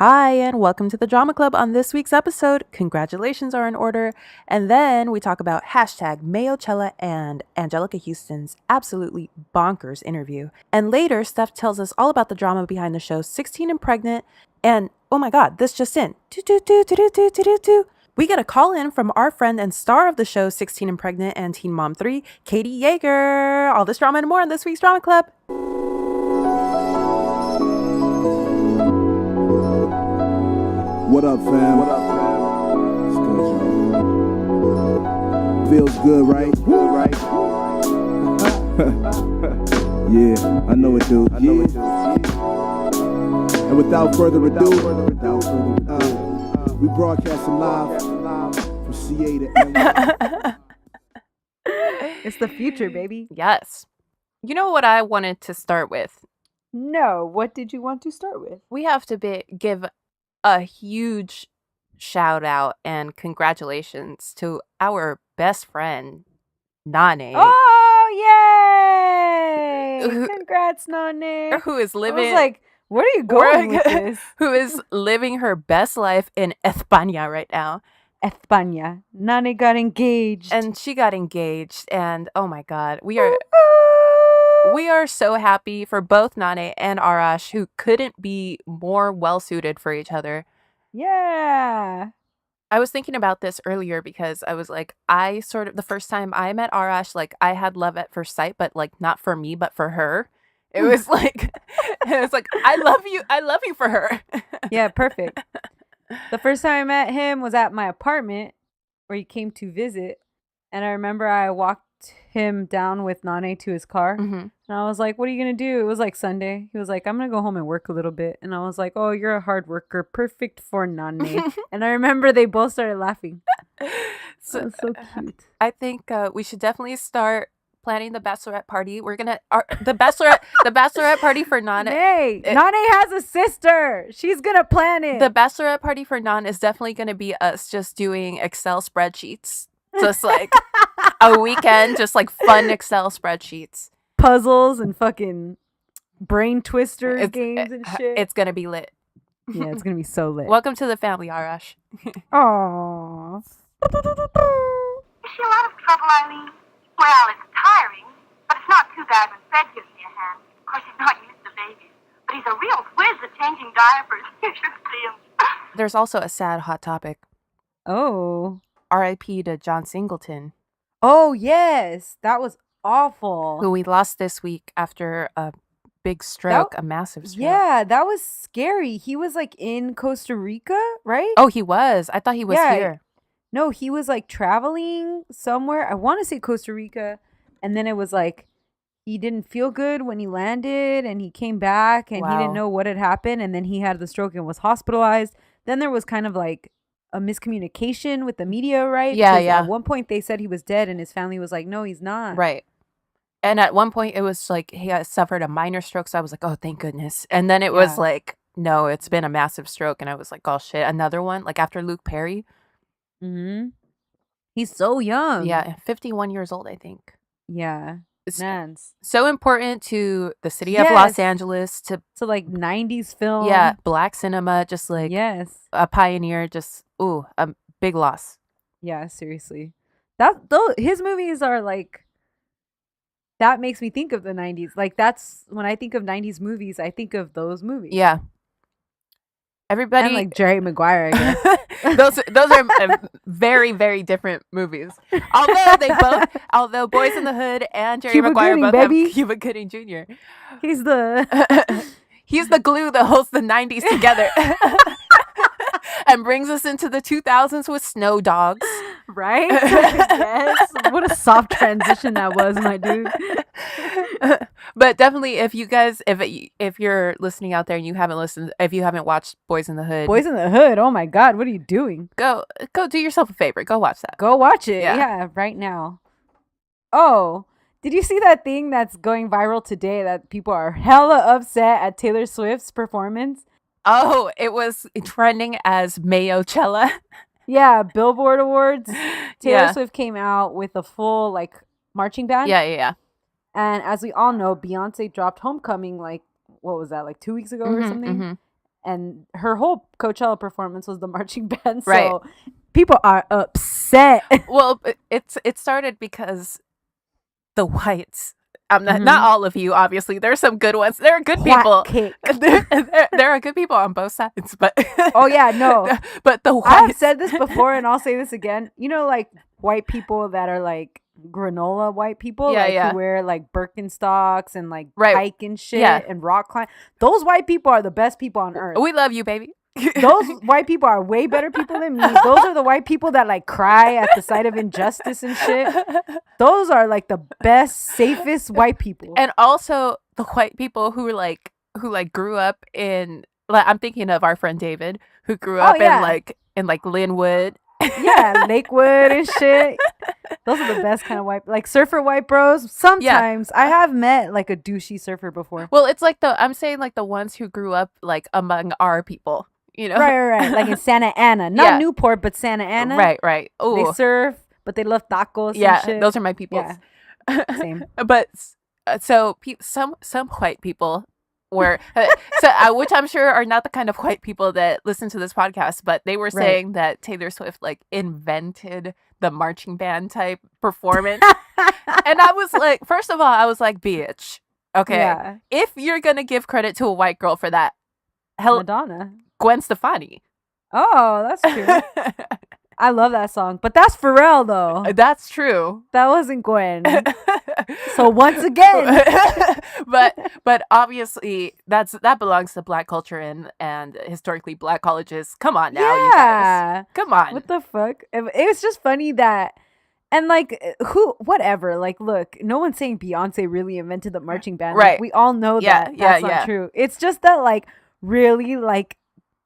Hi, and welcome to the Drama Club. On this week's episode, congratulations are in order, and then we talk about hashtag Mayochella and Anjelica Huston's absolutely bonkers interview. And later, Stef tells us all about the drama behind the show 16 and Pregnant, and oh my god, this just in. We get a call in from our friend and star of the show 16 and Pregnant and Teen Mom 3, Katie Yeager. All this drama and more on this week's Drama Club. What up, fam? What up, fam? It's good, y'all. Feels good, right? Good, right? Yeah, I know it, dude. And without further ado, we broadcasting live from CA to LA. It's the future, baby. Yes. You know what I wanted to start with? No, what did you want to start with? We have to give a huge shout out and congratulations to our best friend, Nane. Oh, yay! Congrats, Nane. Who is living... I was like, where are you going with this? Who is living her best life in España right now. España. Nane got engaged. And she got engaged, and oh my god, we are so happy for both Nane and Arash, who couldn't be more well-suited for each other. Yeah. I was thinking about this earlier because I was like, the first time I met Arash, like, I had love at first sight, but like not for me, but for her. It was like, I love you for her. Yeah, perfect. The first time I met him was at my apartment where he came to visit. And I remember I walked him down with Nane to his car. Mm-hmm. And I was like, what are you going to do? It was like Sunday. He was like, I'm going to go home and work a little bit. And I was like, oh, you're a hard worker. Perfect for Nane. And I remember they both started laughing. So, that was so cute. I think we should definitely start planning the bachelorette party. We're gonna the bachelorette party for Nane. Nane has a sister. She's gonna plan it. The bachelorette party for Nan is definitely gonna be us just doing Excel spreadsheets, just like a weekend, just like fun Excel spreadsheets, puzzles and fucking brain twister games and shit. It's gonna be lit. Yeah, it's gonna be so lit. Welcome to the family, Arash. Aww. Is she a lot of trouble, Eileen? Well, it's tiring, but it's not too bad when Fred gives me a hand. Of course, he's not used to babies, but he's a real whiz at changing diapers. You should see him. There's also a sad hot topic. Oh. R.I.P. to John Singleton. Oh, yes. That was awful. Who we lost this week after a big stroke, a massive stroke. Yeah, that was scary. He was like in Costa Rica, right? Oh, he was. I thought he was here. No, he was like traveling somewhere. I want to say Costa Rica. And then it was like he didn't feel good when he landed and he came back and he didn't know what had happened. And then he had the stroke and was hospitalized. Then there was kind of like a miscommunication with the media, right? Yeah. At one point they said he was dead and his family was like, no, he's not. Right. And at one point it was like he had suffered a minor stroke. So I was like, oh, thank goodness. And then it was like, no, it's been a massive stroke. And I was like, oh, shit. Another one? Like after Luke Perry. Mm-hmm. He's so young. Yeah, 51 years old, I think. Yeah. It's Mans. so important to the city of Los Angeles, to like 90s film. Yeah, black cinema, just like a pioneer, just a big loss. Yeah, seriously. His movies are like, that makes me think of the 90s. Like that's when I think of 90s movies, I think of those movies. Yeah. Everybody and like Jerry Maguire, I those guess. are very, very different movies. Although Boys in the Hood and Jerry Maguire both have Cuba Gooding Jr. He's the glue that holds the 90s together. And brings us into the 2000s with Snow Dogs. Right? Yes. What a soft transition that was, my dude. But definitely, if you guys, if you're listening out there and if you haven't watched Boys in the Hood. Boys in the Hood, oh my God, what are you doing? Go do yourself a favor. Go watch that. Go watch it. Yeah, right now. Oh, did you see that thing that's going viral today that people are hella upset at Taylor Swift's performance? Oh, it was trending as Mayochella. Yeah, Billboard Awards. Taylor Swift came out with a full like marching band. Yeah. And as we all know, Beyonce dropped Homecoming like, what was that, like 2 weeks ago or something? Mm-hmm. and her whole Coachella performance was the marching band. So Right. people are upset. Well, it started because the whites. Not all of you, obviously. There's some good ones. There are good people. There are good people on both sides, but Oh yeah, no. But the I've whites. said this before, and I'll say this again. You know, like white people that are like granola white people, Yeah, like yeah. who wear like Birkenstocks and like Right. hike and shit Yeah. and rock climb. Those white people are the best people on earth. We love you, baby. Those white people are way better people than me. Those are the white people that like cry at the sight of injustice and shit. Those are like the best, safest white people. And also the white people who grew up in, like, I'm thinking of our friend David, who grew up in Linwood. Yeah, Lakewood and shit. Those are the best kind of white, like surfer white bros. Sometimes I have met like a douchey surfer before. Well, it's like I'm saying like the ones who grew up like among our people, you know? Right. Like in Santa Ana, not Newport, but Santa Ana. Right. Oh, They surf, but they love tacos. yeah, and shit. those are my people. Yeah. Same. But so some white people were which I'm sure are not the kind of white people that listen to this podcast, but they were saying that Taylor Swift like invented the marching band type performance. And I was like, first of all, I was like, bitch, okay, Yeah. if you're gonna give credit to a white girl for that, Madonna. Gwen Stefani. Oh, that's true. I love that song, but that's Pharrell though. That's true. That wasn't Gwen. So once again, but obviously that belongs to Black culture and historically Black colleges. Come on now, you guys. Come on. What the fuck? It was just funny that, and like whatever. Like, look, no one's saying Beyonce really invented the marching band. Right. Like, we all know that. That's not true. It's just that like really like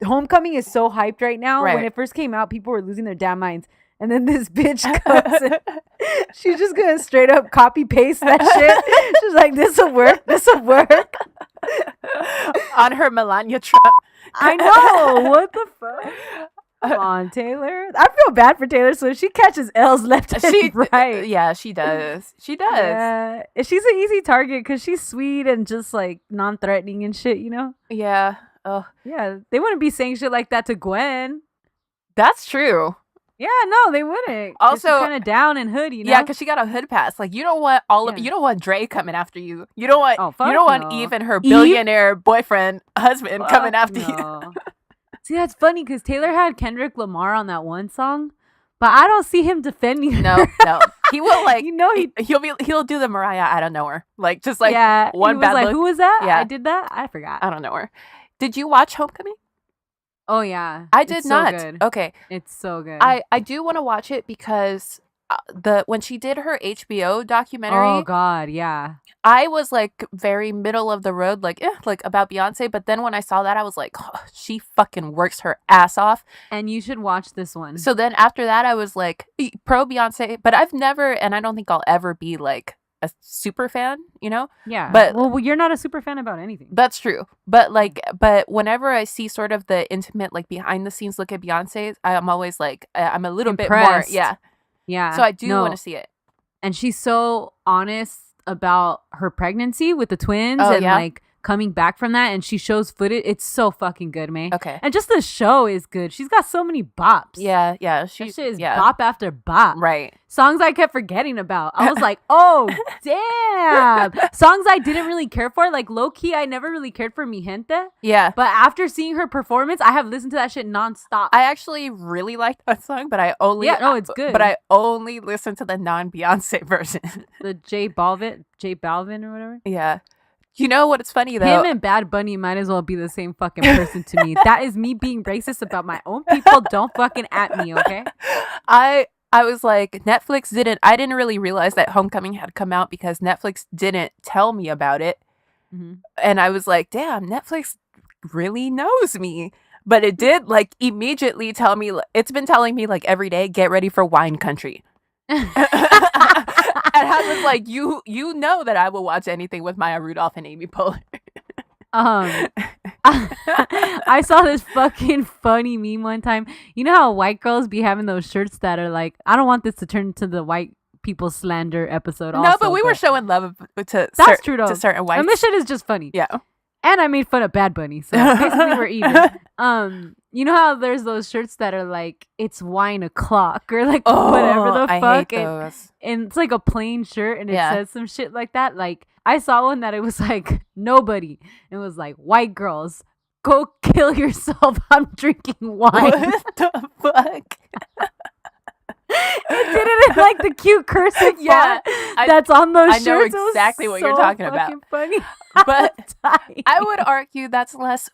Homecoming is so hyped right now. Right. When it first came out, people were losing their damn minds. And then this bitch comes and she's just gonna straight up copy paste that shit. She's like, this'll work. On her Melania Trump. I know. What the fuck? Come on, Taylor. I feel bad for Taylor Swift. She catches L's left and right. Yeah, she does. She does. Yeah. She's an easy target because she's sweet and just like non-threatening and shit, you know? Yeah. Oh. Yeah. They wouldn't be saying shit like that to Gwen. That's true. Yeah, no, they wouldn't. Also, kind of down and hood, you know? Yeah, because she got a hood pass. Like, you don't want you don't want Dre coming after you. You don't want Eve and her billionaire boyfriend husband coming after you. See, that's funny because Taylor had Kendrick Lamar on that one song, but I don't see him defending her. No. He will like, you know, he'll do the Mariah I don't know her. Like, just like one he was bad like, look. who was that? Yeah. I did that? I forgot. I don't know her. Did you watch Homecoming? Oh yeah, I did not. So good. Okay, it's so good. I do want to watch it because when she did her HBO documentary. Oh God, yeah. I was like very middle of the road, like about Beyonce. But then when I saw that, I was like, oh, she fucking works her ass off. And you should watch this one. So then after that, I was like pro Beyonce, but I've never, and I don't think I'll ever be like a super fan, you know? Yeah. But well, you're not a super fan about anything. That's true. But whenever I see sort of the intimate, like behind the scenes look at Beyonce, I'm always like, I'm a little impressed. bit more. Yeah. Yeah. So I do want to see it. And she's so honest about her pregnancy with the twins like coming back from that, and she shows footage. It's so fucking good, man. Okay. And just the show is good. She's got so many bops. Yeah. That shit is bop after bop. Right. Songs I kept forgetting about. I was like, oh, damn. Songs I didn't really care for. Like, low-key, I never really cared for Mi Gente. Yeah. But after seeing her performance, I have listened to that shit nonstop. I actually really liked that song, but I only... Yeah, no, it's good. But I only listened to the non-Beyonce version. The J Balvin or whatever? Yeah. You know what? It's funny though. Him and Bad Bunny might as well be the same fucking person to me. That is me being racist about my own people. Don't fucking at me, okay? I was like, I didn't really realize that Homecoming had come out because Netflix didn't tell me about it. Mm-hmm. And I was like, damn, Netflix really knows me. But it did like immediately tell me, it's been telling me like every day, get ready for Wine Country. And I was like, you know that I will watch anything with Maya Rudolph and Amy Poehler. I saw this fucking funny meme one time. You know how white girls be having those shirts that are like, I don't want this to turn into the white people slander episode. No, but we were showing love to that's true though. to certain whites. And this shit is just funny. Yeah. And I made fun of Bad Bunny, so basically we're even. You know how there's those shirts that are like, it's wine o'clock or like whatever the fuck. I hate those. And it's like a plain shirt and it says some shit like that. Like I saw one that it was like nobody. It was like white girls, go kill yourself. I'm drinking wine. What the fuck? It did it in like the cute cursive font that's on those shirts. I know exactly what you're talking about. Funny. But I would argue that's less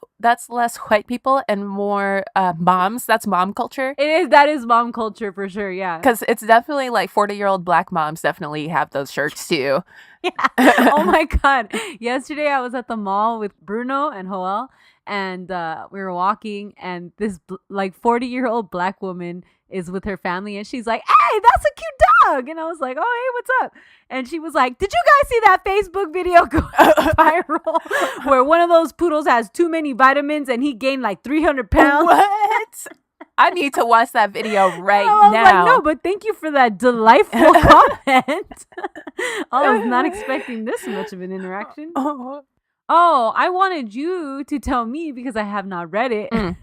white people and more moms. That's mom culture. It is. That is mom culture for sure. Yeah. Because it's definitely like 40-year-old black moms definitely have those shirts too. Yeah. Oh my God. Yesterday I was at the mall with Bruno and Joel, and we were walking, and this like 40-year-old black woman is with her family, and she's like, "Hey, that's a cute dog." And I was like, "Oh, hey, what's up?" And she was like, "Did you guys see that Facebook video go viral where one of those poodles has too many vitamins and he gained like 300 pounds?" What? I need to watch that video right I was now. like, no, but thank you for that delightful comment. I was not expecting this much of an interaction. Oh, I wanted you to tell me, because I have not read it,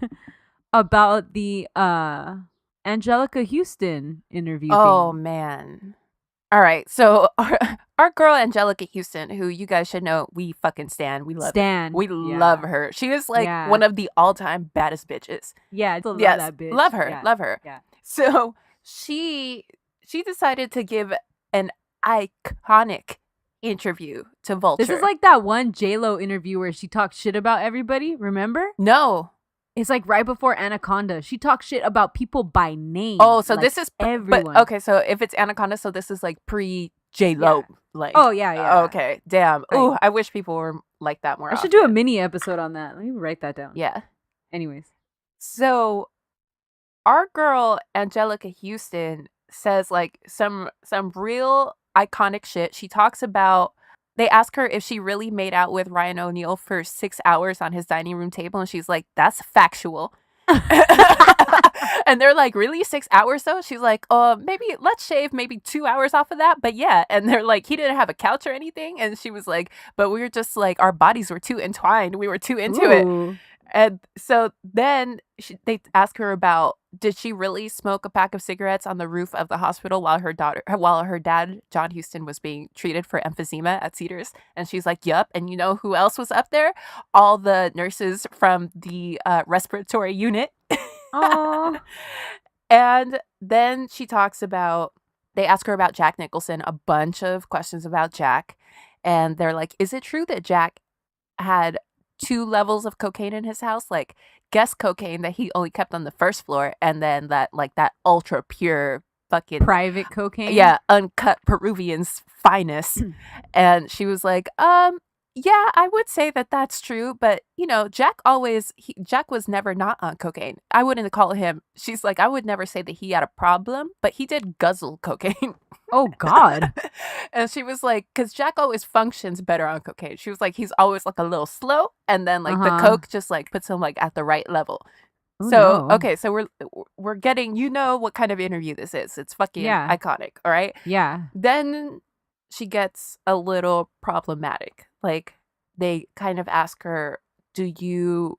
about the Anjelica Huston interview. Oh, man. All right. So our girl Anjelica Huston, who you guys should know, we fucking stan. We love her. We love her. She is like one of the all-time baddest bitches. Yeah, I love that bitch. Love her. Yeah. Love her. Yeah. So she decided to give an iconic interview to Vulture. This is like that one J-Lo interview where she talked shit about everybody. Remember? No. It's like right before Anaconda. She talked shit about people by name. Oh, so like this is everyone. But, okay, so if it's Anaconda, so this is like pre J-Lo. Yeah. Like, oh yeah. Okay, damn. Right. Ooh, I wish people were like that more. I should do a mini episode on that. Let me write that down. Yeah. Anyways, so our girl Anjelica Huston says like some real iconic shit. She talks about. They ask her if she really made out with Ryan O'Neal for 6 hours on his dining room table, and she's like, "That's factual." And they're like, "Really, 6 hours though?" She's like, maybe let's shave maybe 2 hours off of that, but yeah." And they're like, "He didn't have a couch or anything," and she was like, "But we were just like, our bodies were too entwined. We were too into it." And so then they ask her about, did she really smoke a pack of cigarettes on the roof of the hospital while her dad, John Huston, was being treated for emphysema at Cedars? And she's like, yup. And you know who else was up there? All the nurses from the respiratory unit. Aww. And then she talks about, they ask her about Jack Nicholson, a bunch of questions about Jack. And they're like, is it true that Jack had 2 levels of cocaine in his house? Like guest cocaine that he only kept on the first floor, and then that ultra pure fucking private cocaine. Yeah, uncut Peruvian's finest. And she was like, yeah, I would say that that's true, but you know, Jack was never not on cocaine. I wouldn't call him. She's like, I would never say that he had a problem, but he did guzzle cocaine. Oh God. And she was like, because Jack always functions better on cocaine. She was like, he's always like a little slow, and then like the coke just like puts him like at the right level. Ooh, so no. okay, so we're getting, you know what kind of interview this is. It's fucking iconic, all right? Yeah. Then she gets a little problematic. Like they kind of ask her, would you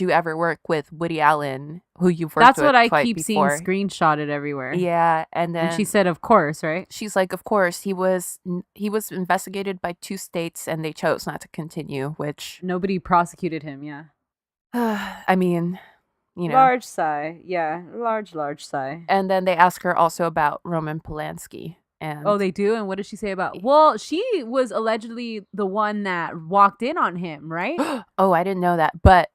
ever work with Woody Allen, who you've worked with? That's what I keep before? seeing screenshotted everywhere. Yeah, and then she said, "Of course, right?" She's like, "Of course." He was investigated by 2 states, and they chose not to continue. Which nobody prosecuted him. Yeah. I mean, you know, large sigh. Yeah, large sigh. And then they ask her also about Roman Polanski. And oh, they do? And what did she say about? Well, she was allegedly the one that walked in on him, right? Oh, I didn't know that, but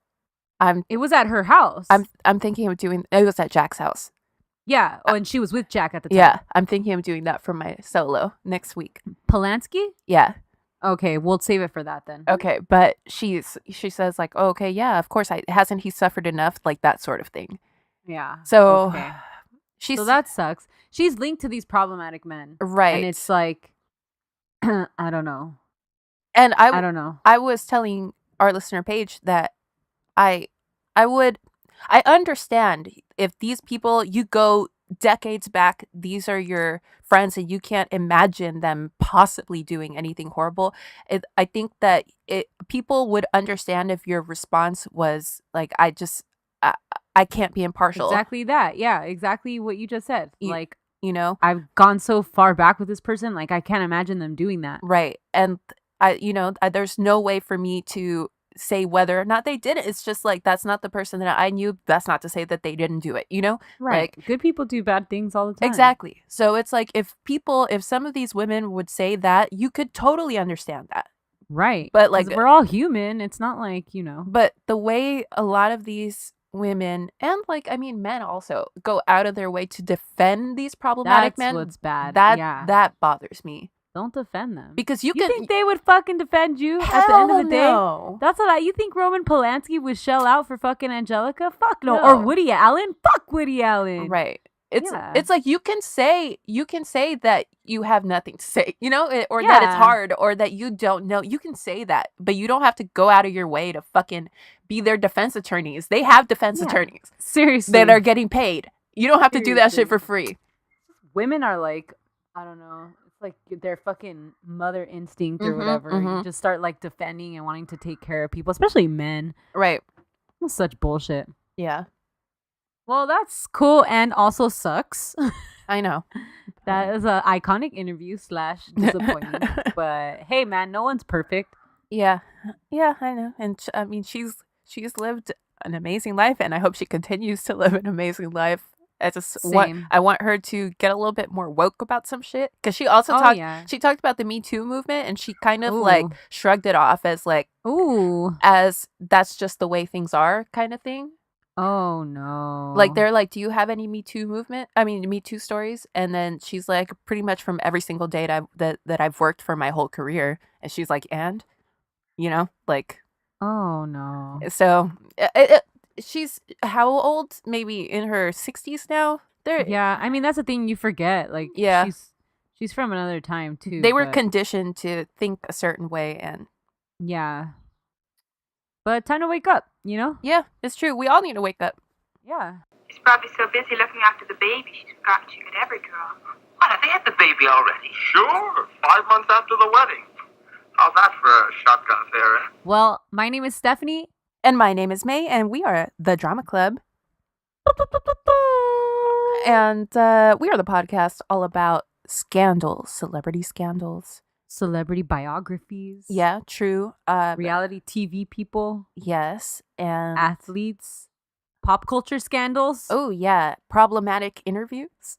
it was at her house. I'm thinking of doing. It was at Jack's house. Yeah. Oh, and she was with Jack at the time. Yeah, I'm thinking of doing that for my solo next week. Polanski? Yeah. Okay, we'll save it for that then. Okay, but she says like, oh, okay, yeah, of course. Hasn't he suffered enough? Like that sort of thing. Yeah. So okay. So that sucks. She's linked to these problematic men. Right. And it's like, I don't know. And I don't know. I was telling our listener Paige that I understand if these people, you go decades back, these are your friends and you can't imagine them possibly doing anything horrible. I think that people would understand if your response was like, I, I can't be impartial. Exactly that. Yeah, exactly what you just said. Like, you know, I've gone so far back with this person, like I can't imagine them doing that. Right. And there's no way for me to say whether or not they did it. It's just like, that's not the person that I knew. That's not to say that they didn't do it, you know? Right. Like, good people do bad things all the time. Exactly. So it's like, if some of these women would say that, you could totally understand that. Right. But like, we're all human. It's not like, But the way a lot of these women and like, I mean, men also go out of their way to defend these problematic men. That's what's bad. That bothers me. Don't defend them. Because you think they would fucking defend you Hell at the end of the day? No. That's what you think Roman Polanski would shell out for fucking Anjelica? Fuck no. Or Woody Allen? Fuck Woody Allen. Right. It's like you can say that you have nothing to say, or that it's hard or that you don't know. You can say that, but you don't have to go out of your way to fucking be their defense attorneys. They have defense attorneys. Seriously. That are getting paid. You don't have to do that shit for free. Women are like, I don't know. It's like their fucking mother instinct or whatever. You just start like defending and wanting to take care of people, especially men. Right. That's such bullshit. Yeah. Well, that's cool and also sucks. I know. That is an iconic interview / disappointing. But hey, man, no one's perfect. Yeah. Yeah, I know. And I mean, she's lived an amazing life, and I hope she continues to live an amazing life. I want her to get a little bit more woke about some shit, because she also talked about the Me Too movement, and she kind of like shrugged it off as like, as that's just the way things are kind of thing. Oh no. Like they're like, do you have any Me Too stories? And then she's like, pretty much from every single date that I've worked for my whole career. And she's like, and like, oh no. So she's how old? Maybe in her 60s now. Yeah, I mean that's the thing you forget. Like, she's from another time too. They were conditioned to think a certain way, and but time to wake up, Yeah, it's true. We all need to wake up. Yeah. She's probably so busy looking after the baby, she's forgotten she could ever girl. What, have they had the baby already? Sure, 5 months after the wedding. How's that for a shotgun affair, eh? Well, my name is Stephanie. And my name is May, and we are the Drama Club. And we are the podcast all about scandals, celebrity scandals. Celebrity biographies. Yeah, true. Reality TV people. Yes. And athletes. Pop culture scandals. Oh, yeah. Problematic interviews.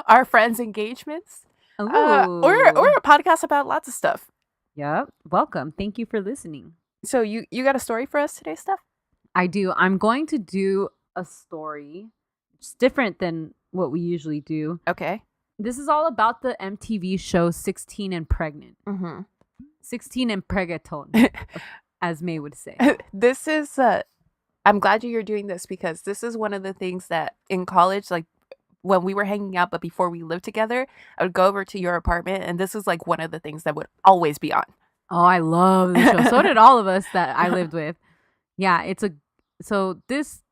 Our friends' engagements. Or a podcast about lots of stuff. Yep. Welcome. Thank you for listening. So you got a story for us today, Steph? I do. I'm going to do a story. It's different than what we usually do. Okay. This is all about the MTV show 16 and Pregnant. 16 and Pregaton, as May would say. This is, I'm glad you're doing this, because this is one of the things that in college, like when we were hanging out, but before we lived together, I would go over to your apartment, and this is like one of the things that would always be on. Oh, I love the show. So did all of us that I lived with. Yeah, so this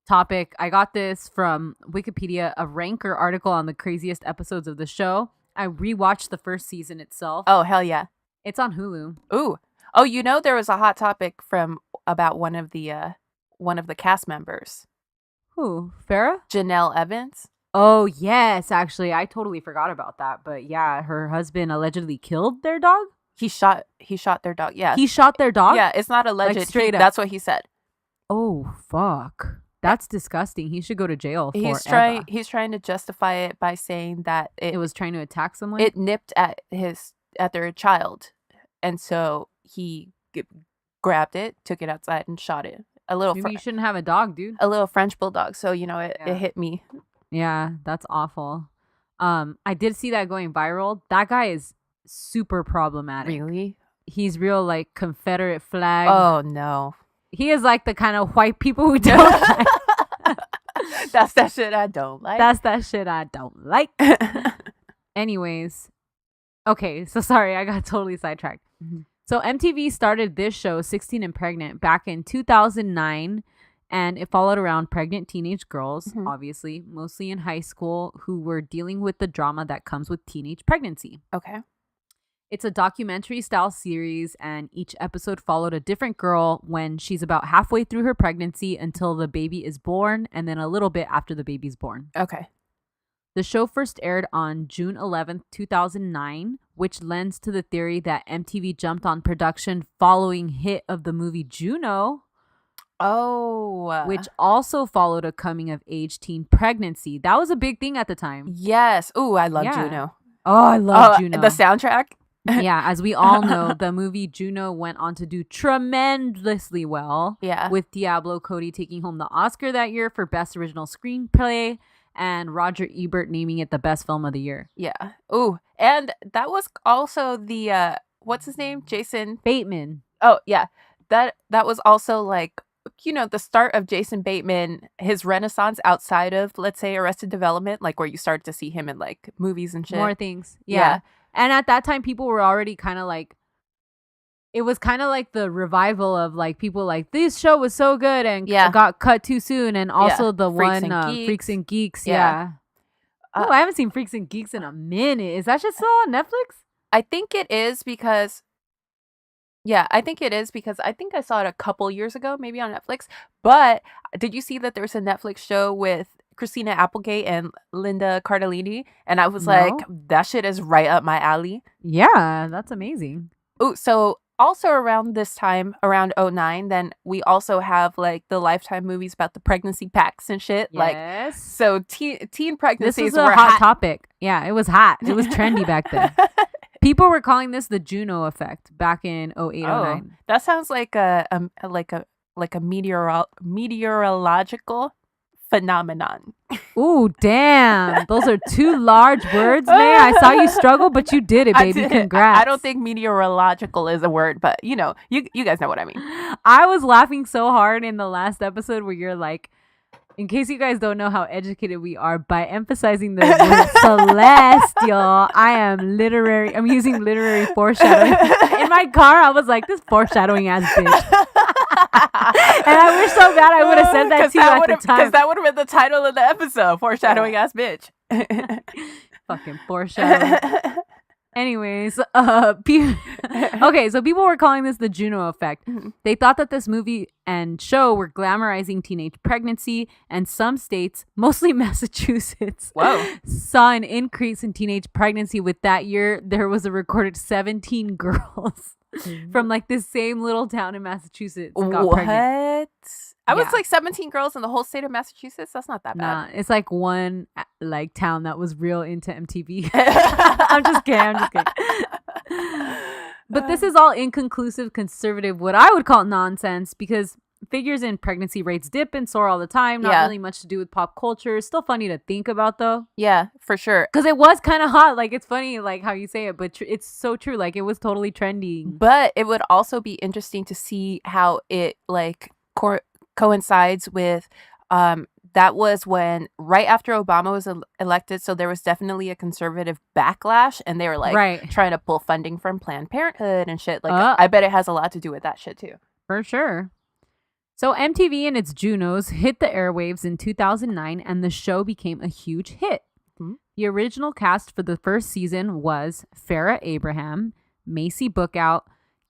topic, I got this from Wikipedia, a Ranker article on the craziest episodes of the show. I rewatched the first season itself. Oh, hell yeah. It's on Hulu. Ooh. Oh, there was a hot topic about one of the cast members. Who? Farrah? Janelle Evans. Oh, yes, actually. I totally forgot about that. But yeah, her husband allegedly killed their dog. He shot their dog. Yeah. He shot their dog? Yeah, it's not alleged. Like, straight up. That's what he said. Oh, fuck. That's disgusting. He should go to jail forever. He's trying to justify it by saying that it was trying to attack someone. It nipped at their child, and so he grabbed it, took it outside, and shot it. Maybe you shouldn't have a dog, dude. A little French bulldog. So it hit me. Yeah, that's awful. I did see that going viral. That guy is super problematic. Really? He's real like Confederate flag. Oh no. He is like the kind of white people who don't like. That's that shit I don't like. That's that shit I don't like. Anyways. Okay, so sorry, I got totally sidetracked. So MTV started this show, 16 and Pregnant, back in 2009. And it followed around pregnant teenage girls, obviously, mostly in high school, who were dealing with the drama that comes with teenage pregnancy. Okay. It's a documentary-style series, and each episode followed a different girl when she's about halfway through her pregnancy until the baby is born, and then a little bit after the baby's born. Okay. The show first aired on June 11th, 2009, which lends to the theory that MTV jumped on production following hit of the movie Juno. Oh. Which also followed a coming-of-age teen pregnancy. That was a big thing at the time. Yes. Ooh, I love Juno. Oh, I love Juno. The soundtrack? Yeah, as we all know, the movie Juno went on to do tremendously well. Yeah. With Diablo Cody taking home the Oscar that year for Best Original Screenplay and Roger Ebert naming it the best film of the year. Yeah. Ooh, and that was also the, what's his name? Jason Bateman. Oh, yeah. That was also like, you know, the start of Jason Bateman, his renaissance outside of, let's say, Arrested Development, like where you start to see him in like movies and shit. More things. Yeah. And at that time, people were already kind of like, it was kind of like the revival of like people like, this show was so good and got cut too soon. And also the Freaks and Geeks. Yeah. Oh, I haven't seen Freaks and Geeks in a minute. Is that shit still on Netflix? I think it is because... Yeah, I think it is because I think I saw it a couple years ago, maybe on Netflix. But did you see that there's a Netflix show with Christina Applegate and Linda Cardellini? And I was like, that shit is right up my alley. Yeah, that's amazing. Oh, so also around this time, around 2009, then we also have like the Lifetime movies about the pregnancy packs and shit. Yes. Like, so teen pregnancies were a hot topic. Yeah, it was hot. It was trendy back then. People were calling this the Juno effect back in 2008, 2009. That sounds like a meteorological phenomenon. Ooh, damn. Those are two large words, man. I saw you struggle, but you did it, baby. Congrats. I don't think meteorological is a word, but you know, you guys know what I mean. I was laughing so hard in the last episode where you're like, in case you guys don't know how educated we are, by emphasizing the word celestial, I'm using literary foreshadowing. In my car, I was like, this foreshadowing ass bitch. And I wish so bad I would have said that to you at the time. Because that would have been the title of the episode, foreshadowing ass bitch. Fucking foreshadowing. Anyways, okay, so people were calling this the Juno effect. Mm-hmm. They thought that this movie and show were glamorizing teenage pregnancy, and some states, mostly Massachusetts, saw an increase in teenage pregnancy. With that year, there was a recorded 17 girls from like this same little town in Massachusetts got pregnant. I was like 17 girls in the whole state of Massachusetts. That's not that bad. Nah, it's like one like town that was real into MTV. I'm just kidding. But this is all inconclusive, conservative, what I would call nonsense, because figures in pregnancy rates dip and soar all the time. Not really much to do with pop culture. Still funny to think about, though. Yeah, for sure. Because it was kind of hot. Like, it's funny, like, how you say it, but it's so true. Like, it was totally trending. But it would also be interesting to see how it, like, coincides with that was when right after Obama was elected, so there was definitely a conservative backlash, and they were like trying to pull funding from Planned Parenthood and shit. Like I bet it has a lot to do with that shit too. For sure. So MTV and its Junos hit the airwaves in 2009, and the show became a huge hit. Mm-hmm. The original cast for the first season was Farrah Abraham, Macy Bookout,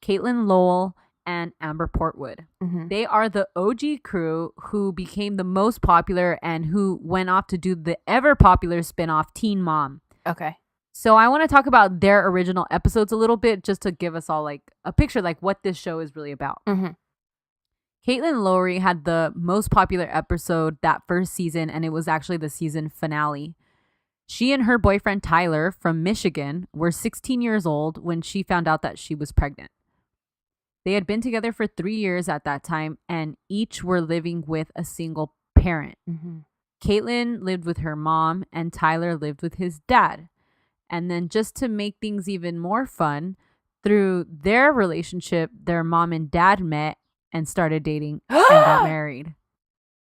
Caitlin Lowell, and Amber Portwood. Mm-hmm. They are the OG crew who became the most popular and who went off to do the ever popular spinoff Teen Mom. Okay. So I want to talk about their original episodes a little bit, just to give us all like a picture like what this show is really about. Mm-hmm. Caitlin Lowry had the most popular episode that first season, and it was actually the season finale. She and her boyfriend Tyler from Michigan were 16 years old when she found out that she was pregnant. They had been together for 3 years at that time, and each were living with a single parent. Mm-hmm. Caitlin lived with her mom, and Tyler lived with his dad. And then just to make things even more fun, through their relationship, their mom and dad met and started dating and got married.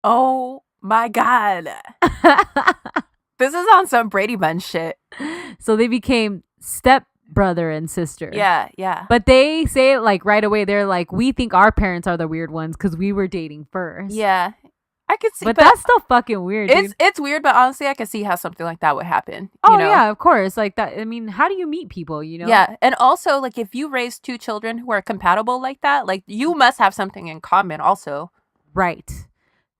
Oh my God. This is on some Brady Bunch shit. So they became step brother and sister. Yeah. But they say it like right away. They're like, we think our parents are the weird ones because we were dating first. Yeah. I could see, but that's still fucking weird. Dude. It's weird, but honestly, I could see how something like that would happen. Oh, yeah, of course. Like that. I mean, how do you meet people, you know? Yeah. And also, like, if you raise 2 children who are compatible like that, like, you must have something in common also. Right.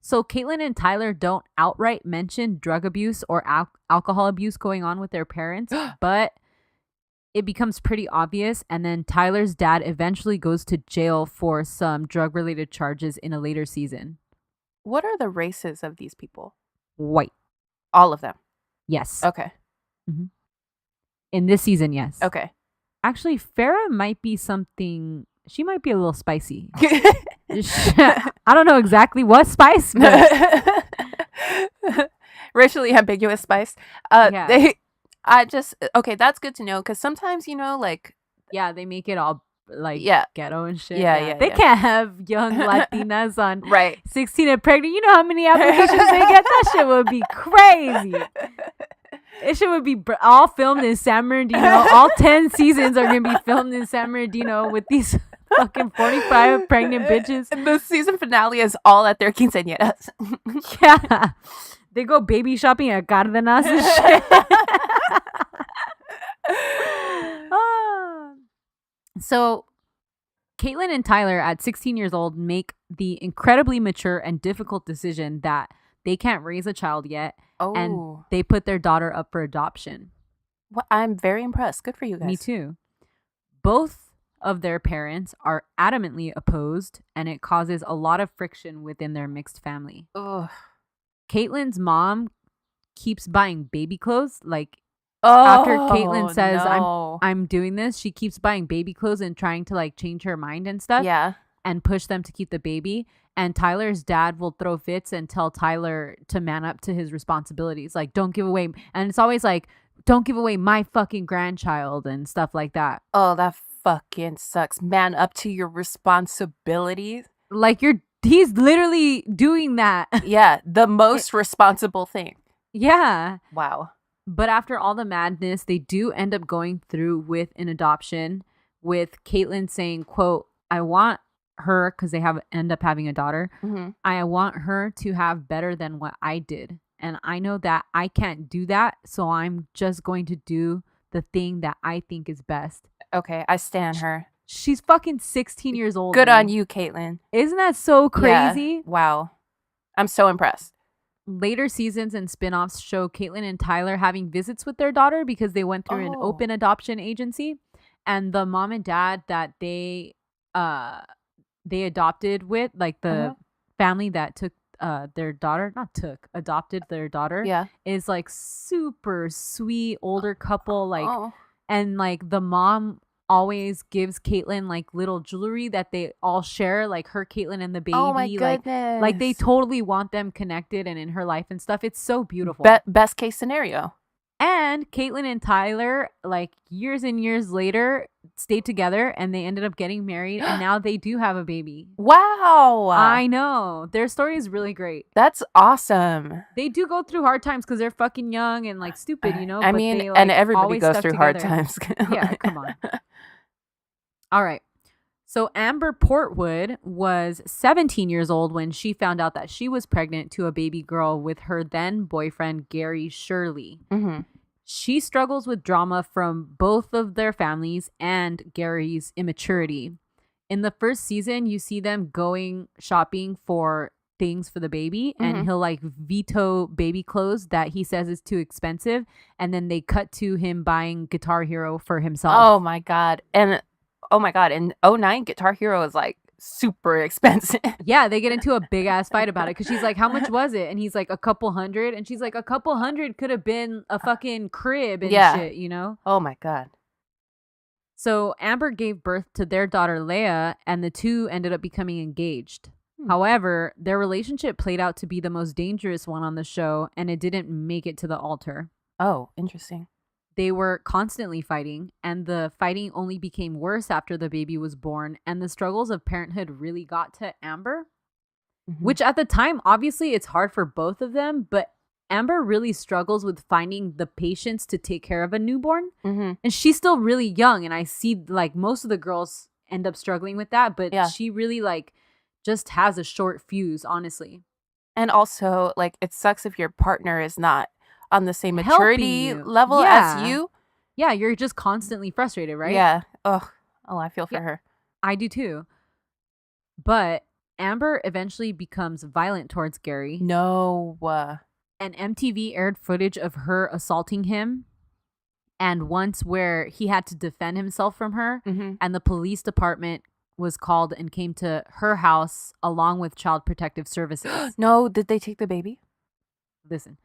So Caitlyn and Tyler don't outright mention drug abuse or alcohol abuse going on with their parents, but it becomes pretty obvious. And then Tyler's dad eventually goes to jail for some drug-related charges in a later season. What are the races of these people? White. All of them? Yes. Okay. Mm-hmm. In this season, yes. Okay. Actually, Farrah might be something... She might be a little spicy. I don't know exactly what spice, but... Racially ambiguous spice. Yeah. Okay, that's good to know, because sometimes, you know, like... Yeah, they make it all... like ghetto and shit. Yeah. They can't have young Latinas on right 16 and pregnant. You know how many applications they get? That shit would be crazy. It shit would be all filmed in San Bernardino. All 10 seasons are gonna be filmed in San Bernardino with these fucking 45 pregnant bitches. And the season finale is all at their quinceañeras. Yeah, they go baby shopping at Cárdenas and shit. So, Caitlyn and Tyler, at 16 years old, make the incredibly mature and difficult decision that they can't raise a child yet, and they put their daughter up for adoption. Well, I'm very impressed. Good for you guys. Me too. Both of their parents are adamantly opposed, and it causes a lot of friction within their mixed family. Ugh. Caitlyn's mom keeps buying baby clothes, like... after Caitlyn says, I'm doing this, she keeps buying baby clothes and trying to like change her mind and stuff. Yeah. And push them to keep the baby. And Tyler's dad will throw fits and tell Tyler to man up to his responsibilities. Like, don't give away. And it's always like, don't give away my fucking grandchild and stuff like that. Oh, that fucking sucks. Man up to your responsibilities. Like, he's literally doing that. Yeah. The most responsible thing. Yeah. Wow. But after all the madness, they do end up going through with an adoption, with Caitlyn saying, quote, I want her, because they end up having a daughter. Mm-hmm. I want her to have better than what I did. And I know that I can't do that. So I'm just going to do the thing that I think is best. Okay. I stan her. She's fucking 16 years old. Good on you, Caitlyn. Isn't that so crazy? Yeah. Wow. I'm so impressed. Later seasons and spinoffs show Caitlyn and Tyler having visits with their daughter because they went through an open adoption agency, and the mom and dad that they adopted with, like the family that took adopted their daughter, is like super sweet older couple, like and like the mom always gives Caitlyn like little jewelry that they all share, like her, Caitlyn, and the baby. Oh my goodness. Like they totally want them connected and in her life and stuff. It's so beautiful. Best case scenario. And Caitlyn and Tyler, like years and years later, stayed together and they ended up getting married, and now they do have a baby. Wow. I know. Their story is really great. That's awesome. They do go through hard times because they're fucking young and like stupid, you know? I but mean, they, like, and everybody always goes stuck through together. hard times. Yeah, come on. All right. So Amber Portwood was 17 years old when she found out that she was pregnant to a baby girl with her then boyfriend, Gary Shirley. Mm-hmm. She struggles with drama from both of their families and Gary's immaturity. In the first season, you see them going shopping for things for the baby, and he'll like veto baby clothes that he says is too expensive. And then they cut to him buying Guitar Hero for himself. Oh my God. And in 2009, Guitar Hero is like super expensive. Yeah, they get into a big ass fight about it because she's like, how much was it? And he's like, $200. And she's like, $200 could have been a fucking crib and shit, you know? Oh my God. So Amber gave birth to their daughter Leia, and the two ended up becoming engaged. However, their relationship played out to be the most dangerous one on the show, and it didn't make it to the altar. Oh, interesting. They were constantly fighting, and the fighting only became worse after the baby was born, and the struggles of parenthood really got to Amber, which at the time, obviously, it's hard for both of them, but Amber really struggles with finding the patience to take care of a newborn. Mm-hmm. And she's still really young. And I see like most of the girls end up struggling with that. But she really like just has a short fuse, honestly. And also, like, it sucks if your partner is not on the same maturity level as you. Yeah, you're just constantly frustrated, right? Yeah. Oh, I feel for her. I do too. But Amber eventually becomes violent towards Gary. No. And MTV aired footage of her assaulting him. And once where he had to defend himself from her. Mm-hmm. And the police department was called and came to her house along with Child Protective Services. No, did they take the baby? Listen.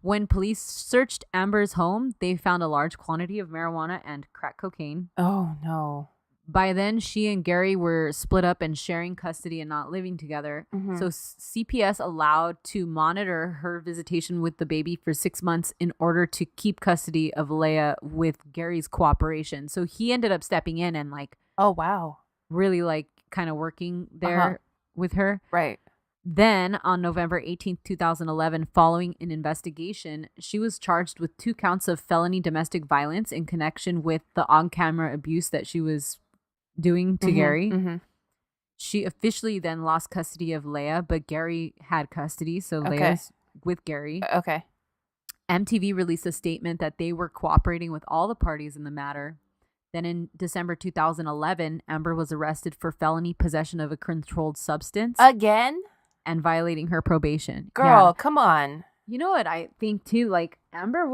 When police searched Amber's home, they found a large quantity of marijuana and crack cocaine. Oh, no. By then, she and Gary were split up and sharing custody and not living together. Mm-hmm. So CPS allowed to monitor her visitation with the baby for 6 months in order to keep custody of Leia with Gary's cooperation. So he ended up stepping in and like, oh, wow, really like kind of working there with her. Right. Then on November 18th, 2011, following an investigation, she was charged with 2 counts of felony domestic violence in connection with the on-camera abuse that she was doing to Gary. Mm-hmm. She officially then lost custody of Leia, but Gary had custody, so Leia's with Gary. Okay. MTV released a statement that they were cooperating with all the parties in the matter. Then in December 2011, Amber was arrested for felony possession of a controlled substance. Again? And violating her probation. Girl, come on. You know what I think too? Like Amber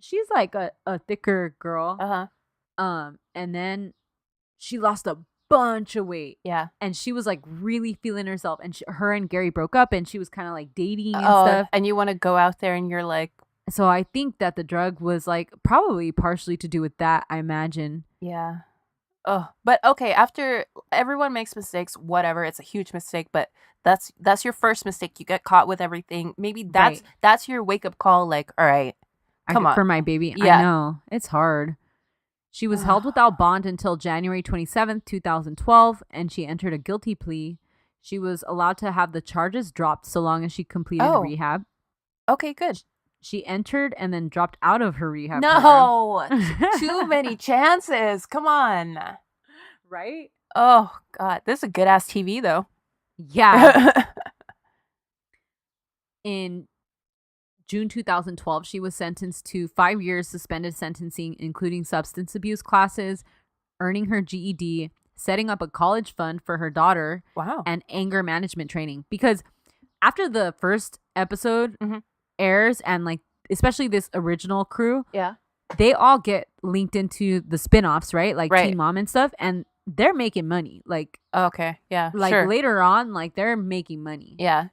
she's like a thicker girl. Uh-huh. And then she lost a bunch of weight. Yeah. And she was like really feeling herself. And her and Gary broke up and she was kind of like dating and stuff. And you want to go out there and you're like. So I think that the drug was like probably partially to do with that, I imagine. Yeah. Oh, but okay, after everyone makes mistakes, whatever, it's a huge mistake, but that's your first mistake. You get caught with everything. Maybe that's your wake-up call, like, all right, come on. For my baby. Yeah. I know. It's hard. She was held without bond until January 27th, 2012, and she entered a guilty plea. She was allowed to have the charges dropped so long as she completed rehab. Okay, good. She entered and then dropped out of her rehab program. Too many chances. Come on. Right? Oh, God. This is a good-ass TV, though. Yeah. In June 2012, she was sentenced to 5 years suspended sentencing, including substance abuse classes, earning her GED, setting up a college fund for her daughter, and anger management training. Because after the first episode airs, and like especially this original crew, they all get linked into the spin-offs, right? Like Teen Mom and stuff, and they're making money. Like later on, like they're making money. Yeah.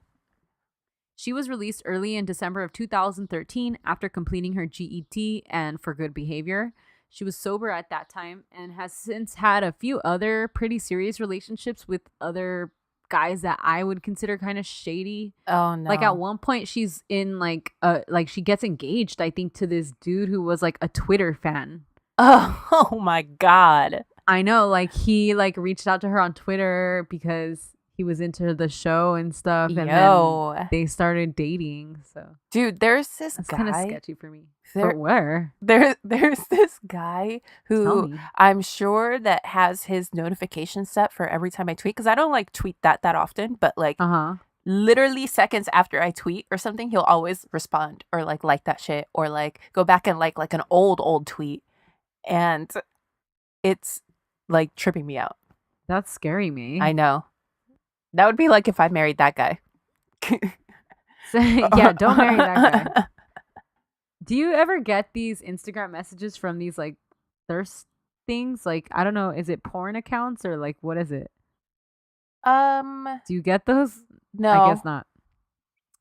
She was released early in December of 2013 after completing her GED and for good behavior. She was sober at that time and has since had a few other pretty serious relationships with other guys that I would consider kind of shady. Oh no. Like at one point she's in like she gets engaged, I think, to this dude who was like a Twitter fan. Oh my God. I know, like he like reached out to her on Twitter because he was into the show and stuff, and then they started dating. So, dude, there's this That's guy. kind of sketchy for me. But where? There's this guy who I'm sure that has his notification set for every time I tweet, because I don't like tweet that often, but like literally seconds after I tweet or something, he'll always respond or like that shit or like go back and like an old tweet, and it's like tripping me out. That's scary me. I know. That would be like if I married that guy. So, yeah, don't marry that guy. Do you ever get these Instagram messages from these like thirst things? Like, I don't know, is it porn accounts or like what is it? Do you get those? No. I guess not.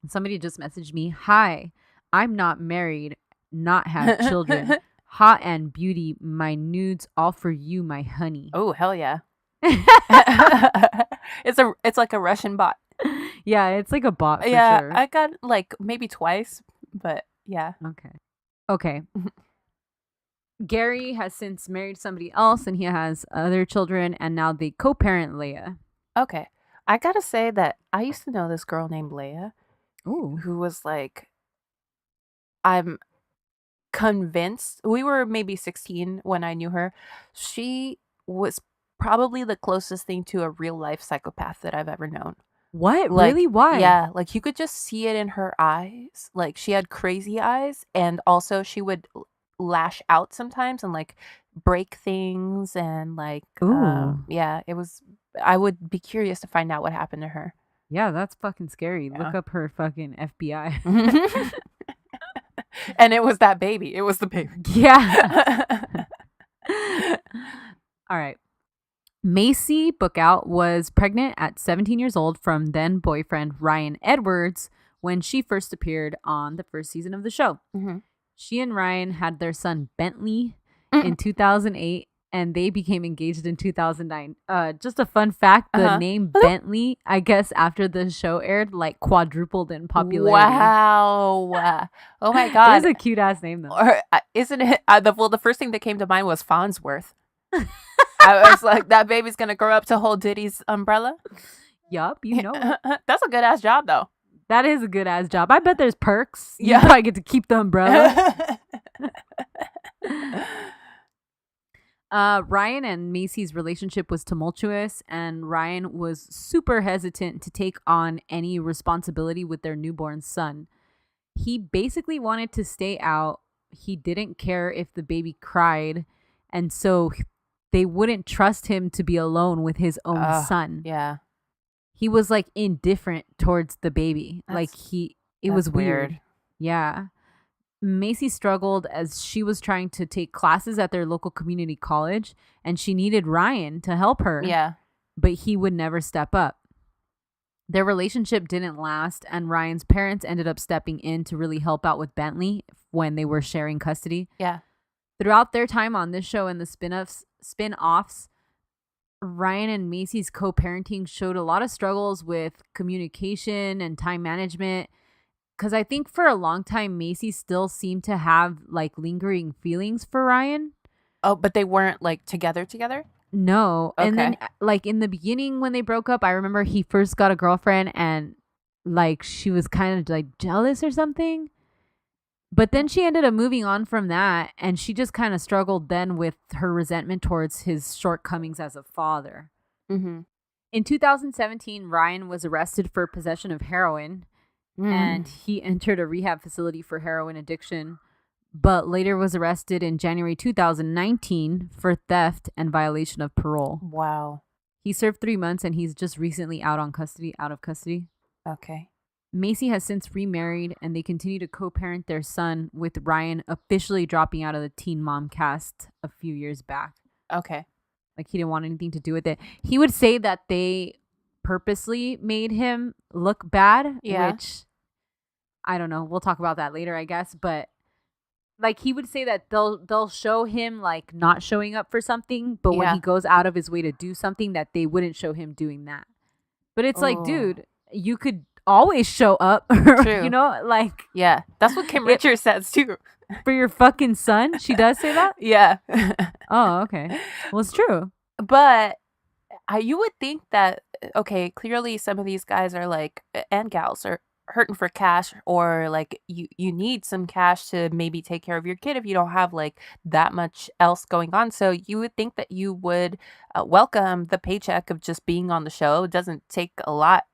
Somebody just messaged me, "Hi, I'm not married, not have children. Hot and beauty, my nudes all for you, my honey." Oh, hell yeah. It's like a Russian bot. Yeah, it's like a bot for sure. I got like maybe twice, but yeah. Okay. Gary has since married somebody else and he has other children, and now they co-parent Leia. Okay. I gotta say that I used to know this girl named Leia. Ooh. who was like, I'm convinced, we were maybe 16 when I knew her. She was probably the closest thing to a real life psychopath that I've ever known. What? Like, Really? Why? yeah, like you could just see it in her eyes. Like she had crazy eyes, and also she would lash out sometimes and like break things and like Ooh. yeah, it was, I would be curious to find out what happened to her. Yeah, that's fucking scary. Yeah. Look up her fucking FBI. And it was that baby. It was the baby. Yeah. All right. Macy Bookout was pregnant at 17 years old from then boyfriend Ryan Edwards when she first appeared on the first season of the show. Mhm. She and Ryan had their son Bentley in 2008, and they became engaged in 2009. Just a fun fact, the name Bentley, I guess after the show aired, like quadrupled in popularity. Wow. Oh my God. It is a cute ass name though. Or isn't it? The first thing that came to mind was Farnsworth. I was like, that baby's gonna grow up to hold Diddy's umbrella. Yup, you know it. That's a good ass job, though. That is a good ass job. I bet there's perks. Yeah. You probably get to keep the umbrella. Ryan and Macy's relationship was tumultuous, and Ryan was super hesitant to take on any responsibility with their newborn son. He basically wanted to stay out. He didn't care if the baby cried, and so they wouldn't trust him to be alone with his own son. Yeah. He was like indifferent towards the baby. It was weird. Yeah. Macy struggled as she was trying to take classes at their local community college, and she needed Ryan to help her. Yeah. But he would never step up. Their relationship didn't last, and Ryan's parents ended up stepping in to really help out with Bentley when they were sharing custody. Yeah. Throughout their time on this show and the spin-offs, Ryan and Macy's co-parenting showed a lot of struggles with communication and time management. Because I think for a long time, Macy still seemed to have like lingering feelings for Ryan. Oh, but they weren't like together? No. Okay. And then like in the beginning when they broke up, I remember he first got a girlfriend and like she was kind of like jealous or something. But then she ended up moving on from that, and she just kind of struggled then with her resentment towards his shortcomings as a father. Mm-hmm. In 2017, Ryan was arrested for possession of heroin, and he entered a rehab facility for heroin addiction, but later was arrested in January 2019 for theft and violation of parole. Wow. He served 3 months, and he's just recently out of custody. Okay. Macy has since remarried, and they continue to co-parent their son, with Ryan officially dropping out of the Teen Mom cast a few years back. Okay. Like he didn't want anything to do with it. He would say that they purposely made him look bad, which I don't know. We'll talk about that later, I guess. But like he would say that they'll show him like not showing up for something, but when he goes out of his way to do something, that they wouldn't show him doing that. But it's like, dude, you could always show up. True. You know, like, yeah, that's what Kim Richards says too. For your fucking son? She does say that? Yeah. Oh, okay. Well, it's true. But you would think that, okay, clearly some of these guys are like, and gals are hurting for cash, or like you need some cash to maybe take care of your kid if you don't have like that much else going on. So you would think that you would welcome the paycheck of just being on the show. It doesn't take a lot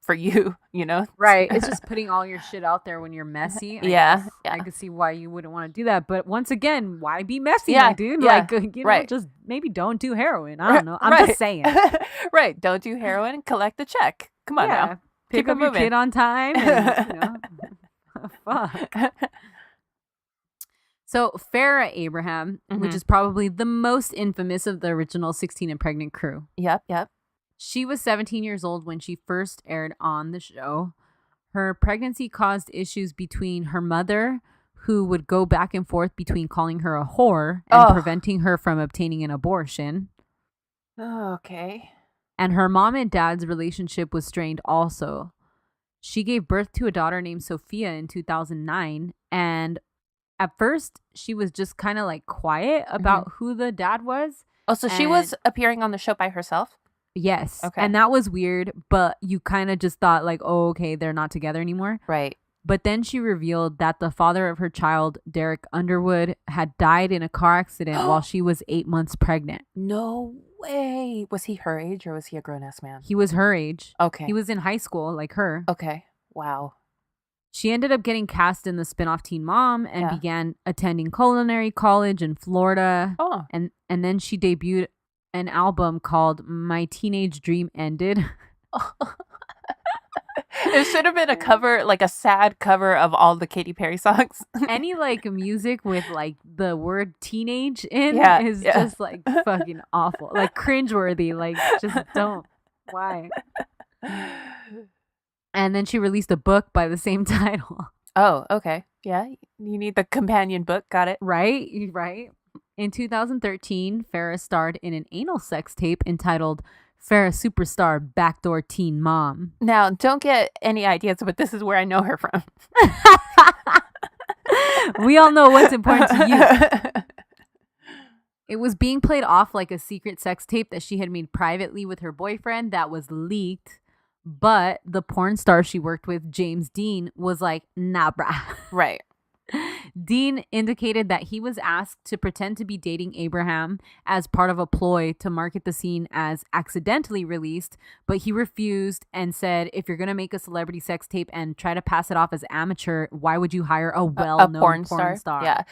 for you, you know? Right. It's just putting all your shit out there when you're messy. Yeah. I could see why you wouldn't want to do that. But once again, why be messy, Yeah, my dude? yeah, Like, you know, right. just maybe don't do heroin. I don't know. I'm just saying. Right. Don't do heroin and collect the check. Come on now. Pick Keep up it your moving. kid on time. And, you know, fuck. So Farrah Abraham, which is probably the most infamous of the original 16 and Pregnant crew. Yep. She was 17 years old when she first aired on the show. Her pregnancy caused issues between her mother, who would go back and forth between calling her a whore and preventing her from obtaining an abortion. Oh, okay. And her mom and dad's relationship was strained also. She gave birth to a daughter named Sophia in 2009. And at first, she was just kind of like quiet about who the dad was. Oh, so she was appearing on the show by herself? Yes. Okay. And that was weird, but you kind of just thought like, oh, okay, they're not together anymore. Right. But then she revealed that the father of her child, Derek Underwood, had died in a car accident while she was 8 months pregnant. No way. Was he her age or was he a grown-ass man? He was her age. Okay. He was in high school like her. Okay. Wow. She ended up getting cast in the spinoff Teen Mom and Yeah. began attending culinary college in Florida. Oh. And then she debuted an album called My Teenage Dream Ended. It should have been a cover, like a sad cover of all the Katy Perry songs. Any like music with like the word teenage in is Yeah. just like fucking awful. Like cringeworthy. Like just don't. Why? And then she released a book by the same title. Oh, okay. Yeah. You need the companion book. Got it. Right? Right. In 2013, Farrah starred in an anal sex tape entitled Farrah Superstar Backdoor Teen Mom. Now, don't get any ideas, but this is where I know her from. We all know what's important to you. It was being played off like a secret sex tape that she had made privately with her boyfriend that was leaked. But the porn star she worked with, James Dean, was like, nah, brah. Right. Dean indicated that he was asked to pretend to be dating Abraham as part of a ploy to market the scene as accidentally released, but he refused and said, if you're going to make a celebrity sex tape and try to pass it off as amateur, why would you hire a well-known porn star? Yeah.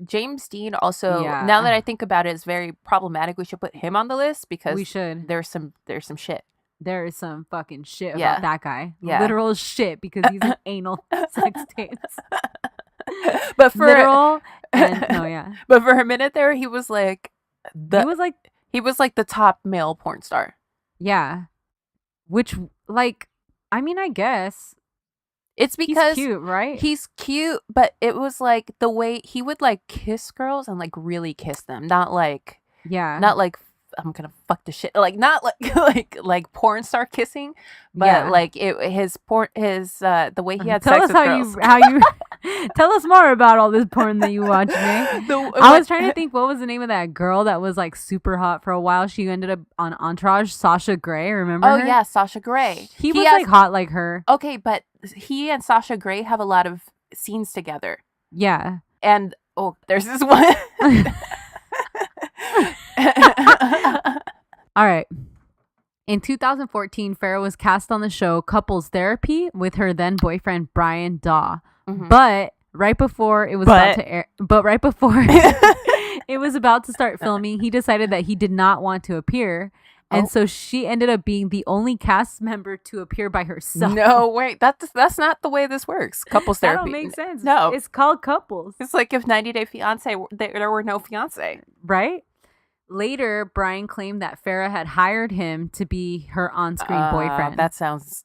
James Dean also, Yeah. now that I think about it, is very problematic. We should put him on the list because We should. there's some shit. There is some fucking shit Yeah. about that guy. Yeah. Literal shit because he's in anal sex tapes. But for Literal and no, yeah. but for a minute there, he was like He was like, the top male porn star. yeah. Which, like, I mean, I guess It's because he's cute, right? he's cute, but it was like the way he would like kiss girls and like really kiss them, not like I'm gonna fuck the shit, like not like like porn star kissing, but Yeah. like the way he had Tell sex us with girls. how you tell us more about all this porn that you watch, man. I was trying to think what was the name of that girl that was like super hot for a while. She ended up on Entourage, Sasha Grey, remember Oh her? yeah, Sasha Grey. He was has- like hot like her. Okay, but he and Sasha Grey have a lot of scenes together. Yeah. And there's this one. All right. In 2014, Farrah was cast on the show Couples Therapy with her then boyfriend Brian Daw. Mhm. But right before it was about to air, it was about to start filming, he decided that he did not want to appear. And so she ended up being the only cast member to appear by herself. No, wait, that's not the way this works. Couples That therapy. don't make sense. No. It's called Couples. It's like if 90 Day Fiance, there were no fiance. Right? Later, Brian claimed that Farrah had hired him to be her on-screen boyfriend. That sounds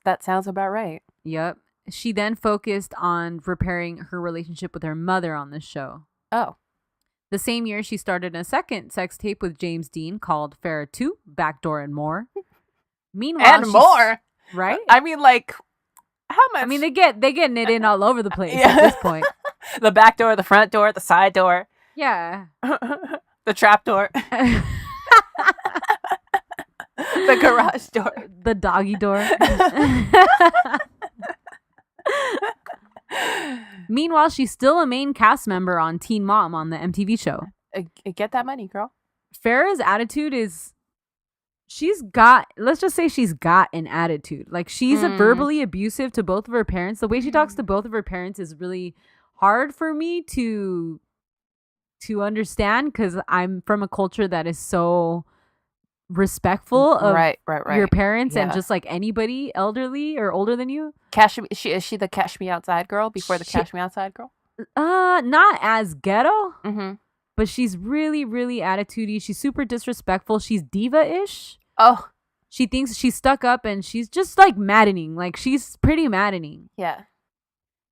about right. Yep. She then focused on repairing her relationship with her mother on the show. Oh. The same year, she started a second sex tape with James Dean called Farrah 2, Backdoor and More. Meanwhile, And more. Right? I mean, like, how much? I mean, they getting it in all over the place Yeah. at this point. The back door, the front door, the side door, Yeah. the trap door, the garage door. The doggy door. Meanwhile, she's still a main cast member on Teen Mom on the MTV show. Get that money, girl. Farrah's attitude is she's got an attitude. Like she's verbally abusive to both of her parents. The way she talks to both of her parents is really hard for me to understand because I'm from a culture that is so respectful of right. your parents and Yeah. just like anybody elderly or older than you. Is she the Cash Me Outside girl before the Cash Me Outside girl? Not as ghetto, Mm-hmm. but she's really, really attitudey. She's super disrespectful. She's diva-ish. Oh, She thinks she's stuck up and she's just like maddening. Like she's pretty maddening. yeah.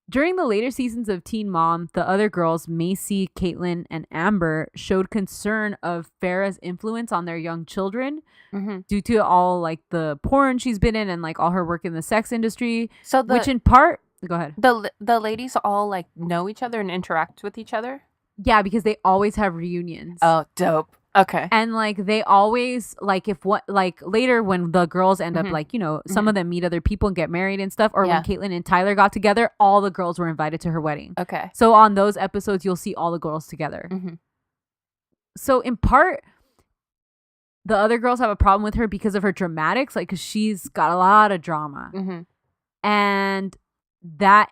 During the later seasons of Teen Mom, the other girls, Macy, Caitlin, and Amber, showed concern of Farrah's influence on their young children Mm-hmm. due to all like the porn she's been in and like all her work in the sex industry, So which in part, go ahead. the ladies all like know each other and interact with each other. Yeah, because they always have reunions. Oh, dope. Okay. And like they always like later when the girls end up like, you know, some of them meet other people and get married and stuff, or when Caitlyn and Tyler got together, all the girls were invited to her wedding. Okay. So on those episodes, you'll see all the girls together. So in part, the other girls have a problem with her because of her dramatics, like because she's got a lot of drama, and that,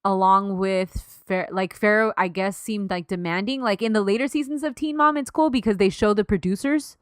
along with Farrah, I guess, seemed like demanding. Like in the later seasons of Teen Mom, it's cool because they show the producers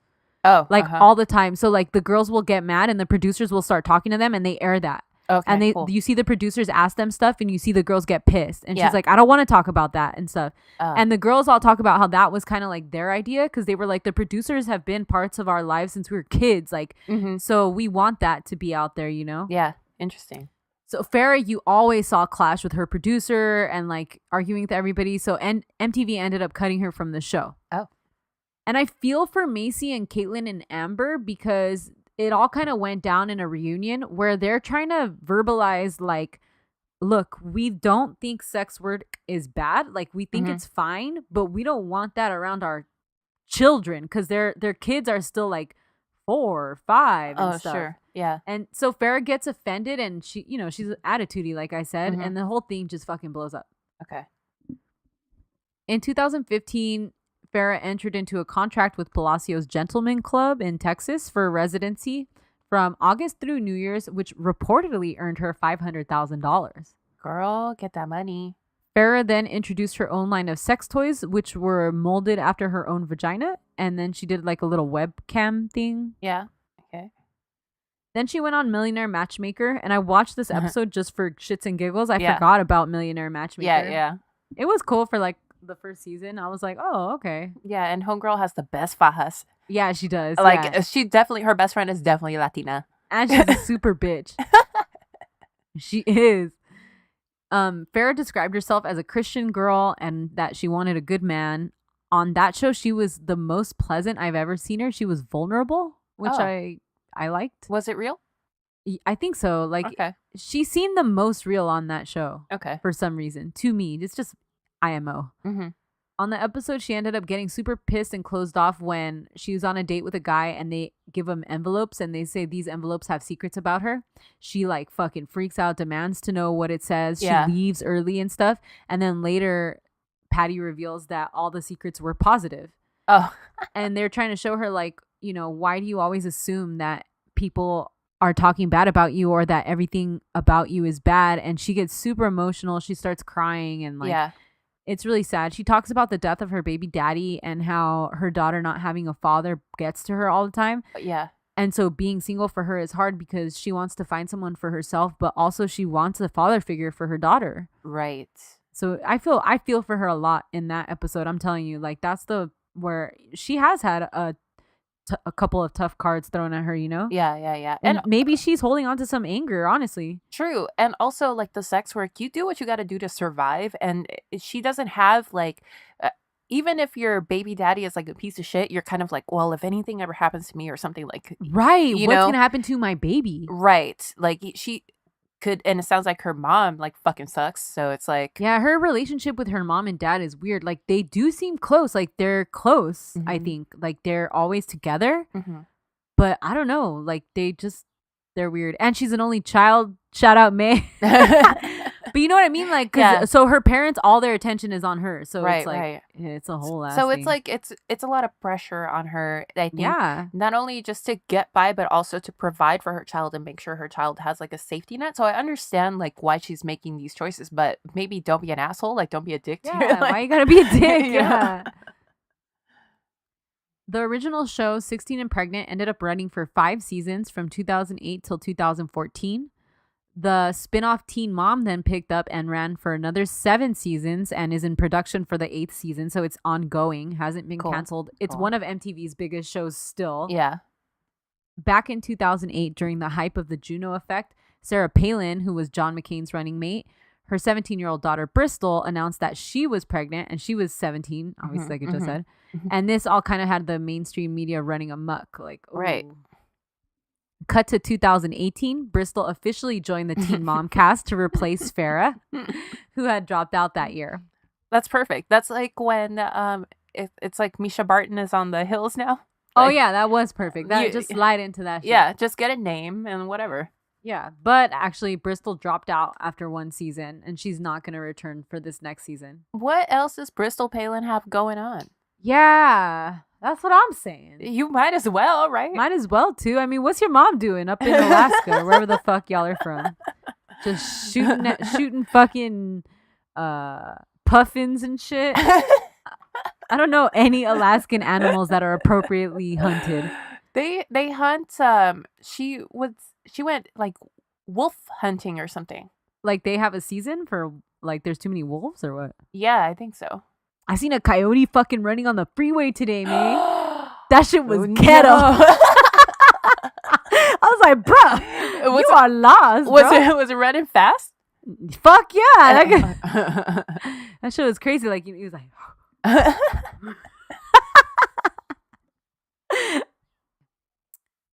all the time. So like the girls will get mad and the producers will start talking to them and they air that. Okay, and you see the producers ask them stuff and you see the girls get pissed. And she's like, I don't want to talk about that and stuff. And the girls all talk about how that was kind of like their idea because they were like, the producers have been parts of our lives since we were kids. Like, so we want that to be out there, you know? Yeah. Interesting. So Farrah, you always saw clash with her producer and like arguing with everybody. So MTV ended up cutting her from the show. Oh. And I feel for Macy and Caitlyn and Amber because it all kind of went down in a reunion where they're trying to verbalize like, look, we don't think sex work is bad. Like we think it's fine, but we don't want that around our children because their kids are still like 4 or 5 and stuff. Sure. Yeah. And so Farrah gets offended and she, you know, she's attitudey, like I said, and the whole thing just fucking blows up. Okay. In 2015, Farrah entered into a contract with Palacios Gentleman Club in Texas for residency from August through New Year's, which reportedly earned her $500,000. Girl, get that money. Farrah then introduced her own line of sex toys, which were molded after her own vagina. And then she did like a little webcam thing. Yeah. Okay. Then she went on Millionaire Matchmaker. And I watched this episode just for shits and giggles. I forgot about Millionaire Matchmaker. Yeah. It was cool for like the first season. I was like, oh, okay. Yeah. And Homegirl has the best fajas. Yeah, she does. Like she definitely, her best friend is definitely Latina. And she's a super bitch. She is. Farrah described herself as a Christian girl and that she wanted a good man. On that show, she was the most pleasant I've ever seen her. She was vulnerable, which I liked. Was it real? I think so. Like, she seemed the most real on that show. Okay. For some reason. To me, it's just IMO. On the episode, she ended up getting super pissed and closed off when she was on a date with a guy and they give him envelopes and they say these envelopes have secrets about her. She like fucking freaks out, demands to know what it says. She leaves early and stuff. And then later, Patty reveals that all the secrets were positive. Oh. And they're trying to show her like, you know, why do you always assume that people are talking bad about you or that everything about you is bad? And she gets super emotional. She starts crying and like... It's really sad. She talks about the death of her baby daddy and how her daughter not having a father gets to her all the time. Yeah. And so being single for her is hard because she wants to find someone for herself, but also she wants a father figure for her daughter. Right. So I feel for her a lot in that episode. I'm telling you, like that's where she has had a couple of tough cards thrown at her, you know? Yeah. And maybe she's holding on to some anger, honestly. True. And also, like, the sex work, you do what you got to do to survive. And she doesn't have, like, even if your baby daddy is, like, a piece of shit, you're kind of like, well, if anything ever happens to me or something, like... Right. What's going to happen to my baby? Right. Like, she... could, and it sounds like her mom like fucking sucks, so it's like, yeah, her relationship with her mom and dad is weird. Like they do seem close, like they're close. I think like they're always together, but I don't know, like they're weird. And she's an only child, shout out May. But you know what I mean, like so her parents, all their attention is on her, so it's like it's a whole ass so thing. It's like it's a lot of pressure on her, I think, not only just to get by but also to provide for her child and make sure her child has like a safety net. So I understand like why she's making these choices, but maybe don't be an asshole, like don't be a dick to her. Like, why you gotta be a dick? The original show 16 and Pregnant ended up running for 5 seasons from 2008 till 2014. The spin-off Teen Mom then picked up and ran for another 7 seasons and is in production for the 8th season. So it's ongoing, hasn't been canceled. It's one of MTV's biggest shows still. Yeah. Back in 2008, during the hype of the Juno effect, Sarah Palin, who was John McCain's running mate, her 17-year-old daughter Bristol announced that she was pregnant, and she was 17, obviously, like I just said. And this all kind of had the mainstream media running amok. Like, ooh. Right. Cut to 2018, Bristol officially joined the Teen Mom cast to replace Farrah, who had dropped out that year. That's perfect. That's like when it's like Misha Barton is on the hills now. Oh Like, yeah, that was perfect. That just slide into that shit. Yeah, just get a name and whatever. Yeah, but actually Bristol dropped out after one season and she's not going to return for this next season. What else does Bristol Palin have going on? Yeah, that's what I'm saying. You might as well, right? Might as well too. I mean, what's your mom doing up in Alaska or wherever the fuck y'all are from? Just shooting fucking puffins and shit. I don't know any Alaskan animals that are appropriately hunted. They hunt. She went like wolf hunting or something. Like they have a season for like there's too many wolves or what? Yeah, I think so. I seen a coyote fucking running on the freeway today, man. That shit was ghetto. I was like, bruh, you are lost. Was it running fast? Fuck yeah. That shit was crazy. Like he was like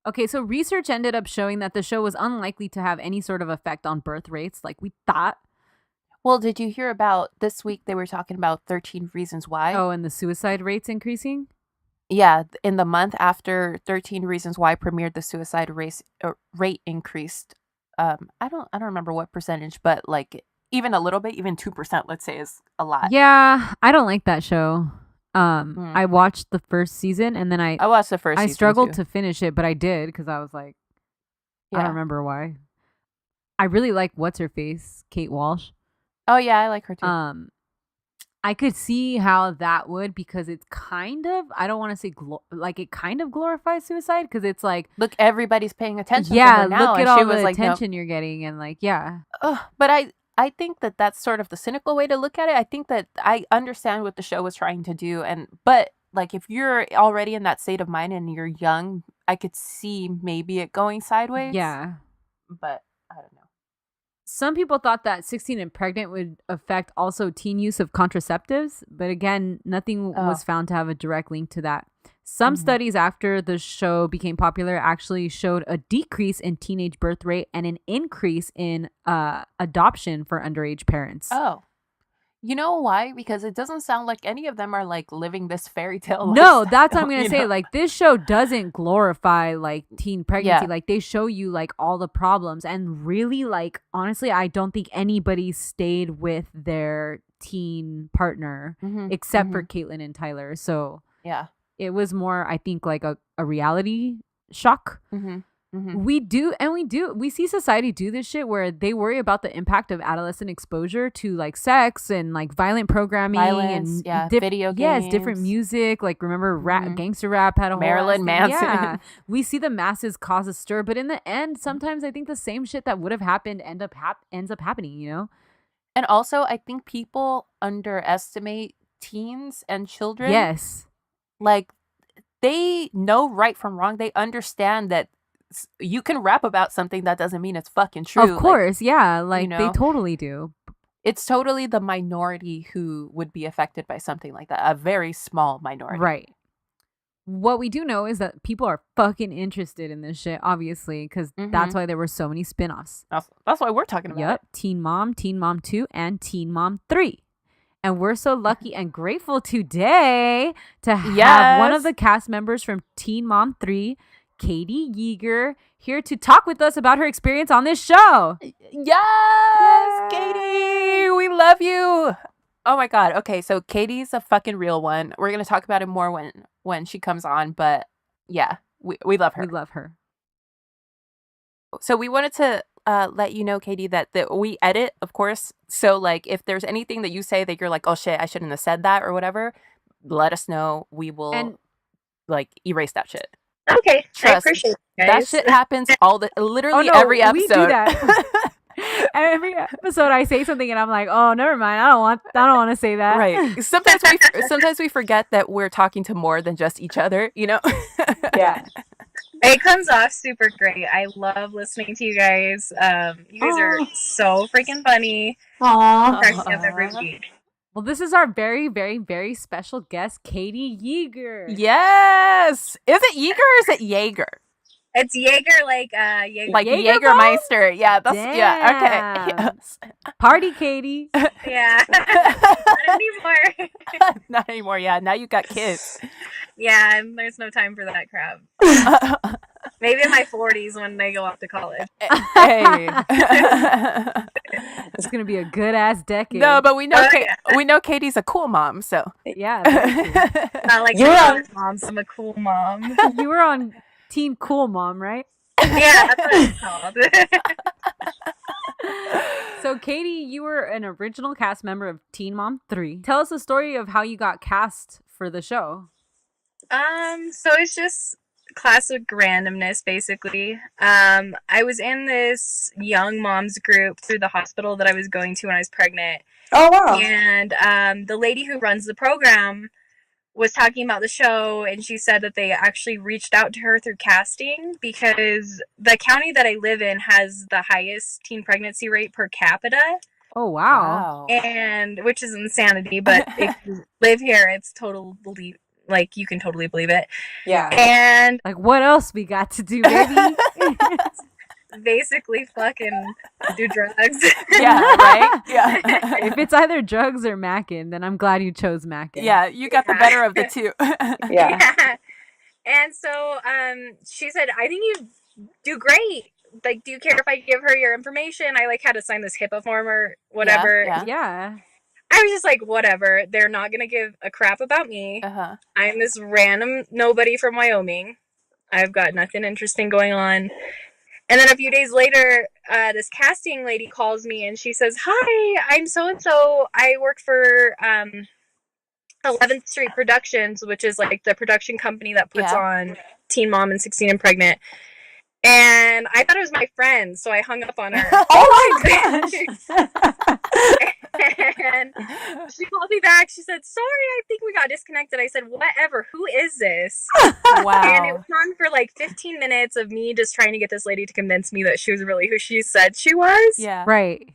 Okay, so research ended up showing that the show was unlikely to have any sort of effect on birth rates like we thought. Well, did you hear about this week they were talking about 13 Reasons Why? Oh, and the suicide rates increasing? Yeah, in the month after 13 Reasons Why premiered, the suicide rate increased. I don't remember what percentage, but like even a little bit, even 2%, let's say, is a lot. Yeah, I don't like that show. I watched the first season and then I watched the first season. I struggled too. to finish it, but I did because I was like, I don't remember why. I really like what's her face, Kate Walsh. Oh yeah, I like her too. I could see how that would, because it's kind of, I don't want to say it kind of glorifies suicide because it's like, look, everybody's paying attention. Yeah, to her now, look at and all she the was like, attention you're getting, and like, yeah. But I think that that's sort of the cynical way to look at it. I think that I understand what the show was trying to do, but like if you're already in that state of mind and you're young, I could see maybe it going sideways. Yeah, but I don't know. Some people thought that 16 and pregnant would affect also teen use of contraceptives, but again, nothing was found to have a direct link to that. Some studies after the show became popular actually showed a decrease in teenage birth rate and an increase in adoption for underage parents. Oh. You know why? Because it doesn't sound like any of them are like living this fairy tale lifestyle. No, that's what I'm going to say. Like this show doesn't glorify like teen pregnancy. Yeah. Like they show you like all the problems, and really like honestly, I don't think anybody stayed with their teen partner except for Caitlin and Tyler. So yeah, it was more, I think, like a reality shock. We see society do this shit where they worry about the impact of adolescent exposure to like sex and like violent programming and video games. Yes, different music. Like remember gangster rap had a Marilyn Manson. Yeah, we see the masses cause a stir, but in the end, sometimes I think the same shit that would have happened ends up happening. You know, and also I think people underestimate teens and children. Yes, like they know right from wrong. They understand that you can rap about something, that doesn't mean it's fucking true. Of course, yeah, like they totally do. It's totally the minority who would be affected by something like that. A very small minority. Right. What we do know is that people are fucking interested in this shit, obviously, because that's why there were so many spinoffs. That's why we're talking about it. Teen Mom 2, and Teen Mom 3. And we're so lucky and grateful today to have one of the cast members from Teen Mom 3, Katie Yeager, here to talk with us about her experience on this show. Yes, Katie, we love you. Oh my God. Okay, so Katie's a fucking real one. We're gonna talk about it more when she comes on, but yeah, we love her. We love her. So we wanted to let you know, Katie, that we edit, of course. So like, if there's anything that you say that you're like, oh shit, I shouldn't have said that or whatever, let us know. We will like erase that shit. Okay, Trust, I appreciate it, guys. That shit happens literally every episode. We do that. Every episode I say something and I'm like, oh, never mind. I don't want to say that. Right. Sometimes we forget that we're talking to more than just each other, you know? Yeah. It comes off super great. I love listening to you guys. You guys are so freaking funny. Aww. Cracks me up every week. Well, this is our very, very, very special guest, Katie Yeager. Yes. Is it Yeager or is it Yeager? It's Yeager, like Yeager. Like Jaeger Jägermeister. Yeah, that's yeah. Okay. Damn. Yes. Party Katie. Yeah. Not anymore. Not anymore. Yeah, now you got kids. Yeah, and there's no time for that crap. Maybe in my 40s when I go off to college. Hey. It's gonna be a good ass decade. No, but we know yeah. we know Katie's a cool mom, so. Yeah, very true. Not like my mom's. I'm a cool mom. You were on Team Cool Mom, right? Yeah, that's what it's called. So, Katie, you were an original cast member of Teen Mom 3. Tell us the story of how you got cast for the show. So it's just classic randomness, basically. I was in this young moms group through the hospital that I was going to when I was pregnant. Oh, wow. And the lady who runs the program was talking about the show, and she said that they actually reached out to her through casting because the county that I live in has the highest teen pregnancy rate per capita. Oh, wow. And which is insanity, but if you live here, it's totally, like, you can totally believe it. Yeah. And Like, what else we got to do, baby? basically fucking do drugs. Yeah, right? Yeah. If it's either drugs or mackin', then I'm glad you chose mackin'. Yeah, you got the better of the two. Yeah. Yeah. And so she said, I think you do great. Like, do you care if I give her your information? I like had to sign this HIPAA form or whatever. Yeah. Yeah. I was just like, whatever. They're not gonna give a crap about me. Uh-huh. I'm this random nobody from Wyoming. I've got nothing interesting going on. And then a few days later, this casting lady calls me and she says, "Hi, I'm so-and-so. I work for 11th Street Productions, which is like the production company that puts on Teen Mom and 16 and Pregnant." And I thought it was my friend, so I hung up on her. Oh my gosh. And she called me back. She said, "Sorry, I think we got disconnected." I said, "Whatever. Who is this?" Wow. And it went on for like 15 minutes of me just trying to get this lady to convince me that she was really who she said she was. Yeah. Right.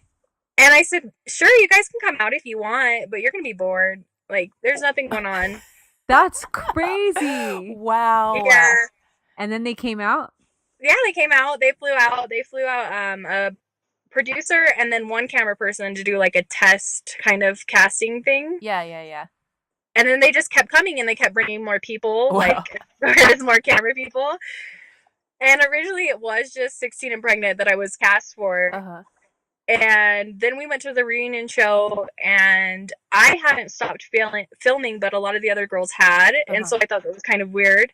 And I said, "Sure, you guys can come out if you want, but you're going to be bored. Like, there's nothing going on." That's crazy. Wow. Yeah. And then they came out? Yeah, they came out. They flew out. A producer and then one camera person to do like a test kind of casting thing. Yeah. And then they just kept coming and they kept bringing more people, Wow. like there's more camera people. And originally it was just 16 and Pregnant that I was cast for. Uh-huh. And then we went to the reunion show and I hadn't stopped filming, but a lot of the other girls had. Uh-huh. And so I thought that was kind of weird.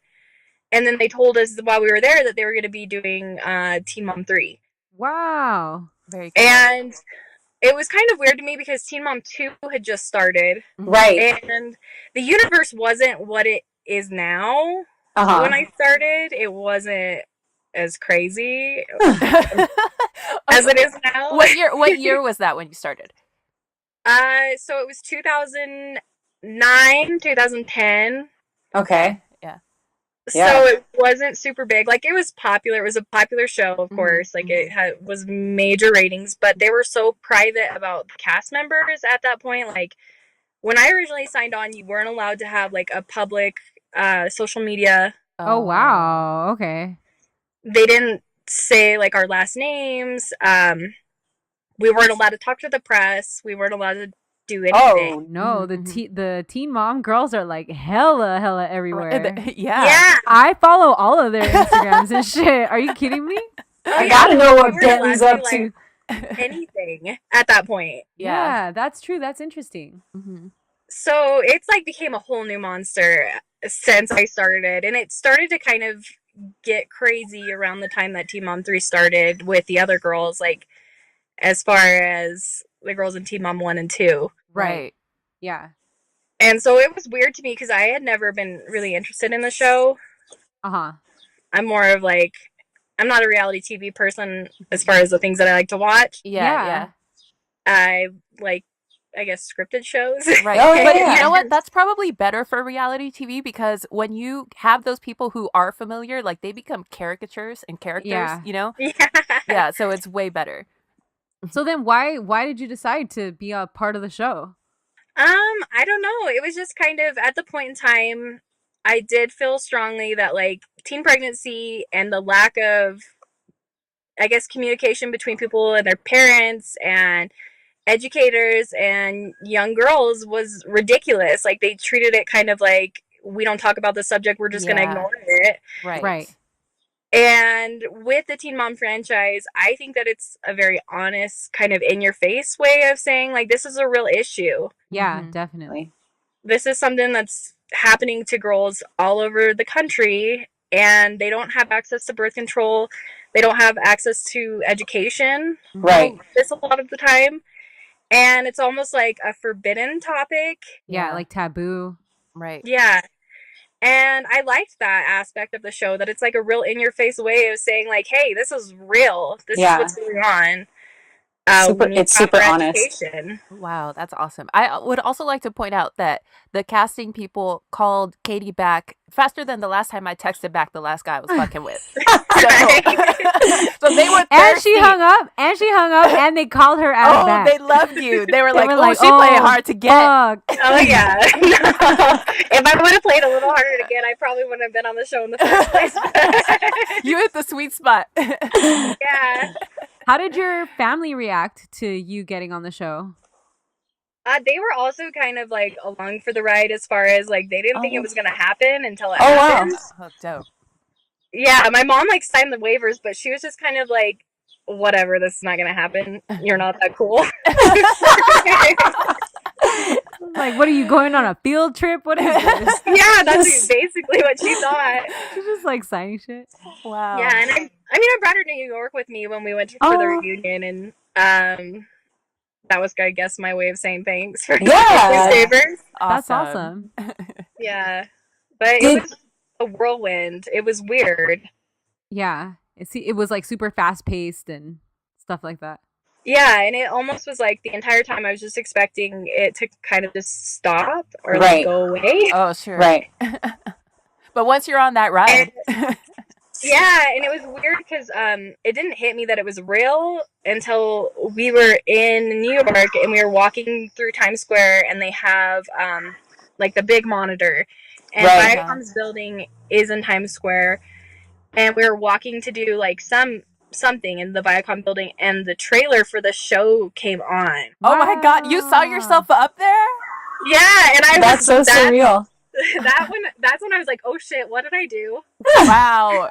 And then they told us while we were there that they were going to be doing Teen Mom 3. Wow. Very cool. And it was kind of weird to me because Teen Mom 2 had just started. Right. And the universe wasn't what it is now. Uh-huh. When I started, it wasn't as crazy as it is now. What year was that when you started? So it was 2009, 2010. Okay. So Yeah. it wasn't super big. Like, it was popular. It was a popular show, of course. Like, it was major ratings, but they were so private about the cast members at that point. Like, when I originally signed on, you weren't allowed to have, like, a public social media. Oh, wow. Okay. They didn't say, like, our last names. We weren't allowed to talk to the press. We weren't allowed to do anything. Oh, no. The Teen Mom girls are, like, hella everywhere. Yeah. I follow all of their Instagrams and shit. Are you kidding me? I gotta know what We weren't Bentley's allowed up to, to. like, anything at that point. Yeah, that's true. That's interesting. Mm-hmm. So it's like became a whole new monster since I started, and it started to kind of get crazy around the time that Teen Mom 3 started with the other girls, like as far as the girls in Teen Mom 1 and 2. Right. Yeah. And so it was weird to me because I had never been really interested in the show. Uh-huh. I'm more of like, I'm not a reality TV person as far as the things that I like to watch. Yeah. I like, I guess, scripted shows. Right. Oh, But yeah. you know what? That's probably better for reality TV because when you have those people who are familiar, like they become caricatures and characters, you know? Yeah. Yeah, so it's way better. So then why did you decide to be a part of the show? I don't know. It was just kind of at the point in time, I did feel strongly that like teen pregnancy and the lack of, I guess, communication between people and their parents and educators and young girls was ridiculous. Like, they treated it kind of like, we don't talk about the subject, we're just going to ignore it. Right. And with the Teen Mom franchise, I think that it's a very honest, kind of in-your-face way of saying, like, this is a real issue. Yeah, definitely. This is something that's happening to girls all over the country, and they don't have access to birth control. They don't have access to education. Right. This a lot of the time. And it's almost like a forbidden topic. Yeah, like taboo. Right. Yeah. And I liked that aspect of the show, that it's like a real in-your-face way of saying, like, hey, this is real. This is what's going on. It's super honest. Wow, that's awesome. I would also like to point out that the casting people called Katie back faster than the last time I texted back the last guy I was fucking with. So they were thirsty. And she hung up, and they called her out back. They loved you. They were like, she oh, played hard to get. Fuck. Oh, yeah. No. If I would have played a little harder to get, I probably wouldn't have been on the show in the first place. You hit the sweet spot. Yeah. How did your family react to you getting on the show? They were also kind of like along for the ride, as far as like they didn't think it was going to happen until it happened. Wow. Oh, dope. Yeah, my mom like signed the waivers, but she was just kind of like, whatever, this is not going to happen. You're not that cool. Like, what are you, going on a field trip? What is this? Yeah, that's basically what she thought. She's just like signing shit. Wow. Yeah, and I brought her to New York with me when we went for the reunion, and that was, I guess, my way of saying thanks for his favors. That's awesome. Yeah, but it was a whirlwind. It was weird. Yeah, it was like super fast paced and stuff like that. Yeah, and it almost was like the entire time I was just expecting it to kind of just stop or like go away. Oh, sure. Right. But once you're on that ride. Yeah, and it was weird because it didn't hit me that it was real until we were in New York and we were walking through Times Square, and they have like the big monitor, and Viacom's building is in Times Square, and we were walking to do like something in the Viacom building, and the trailer for the show came on. Oh my God, you saw yourself up there? Yeah, and that's so surreal. That's when I was like, oh shit, what did I do? Wow.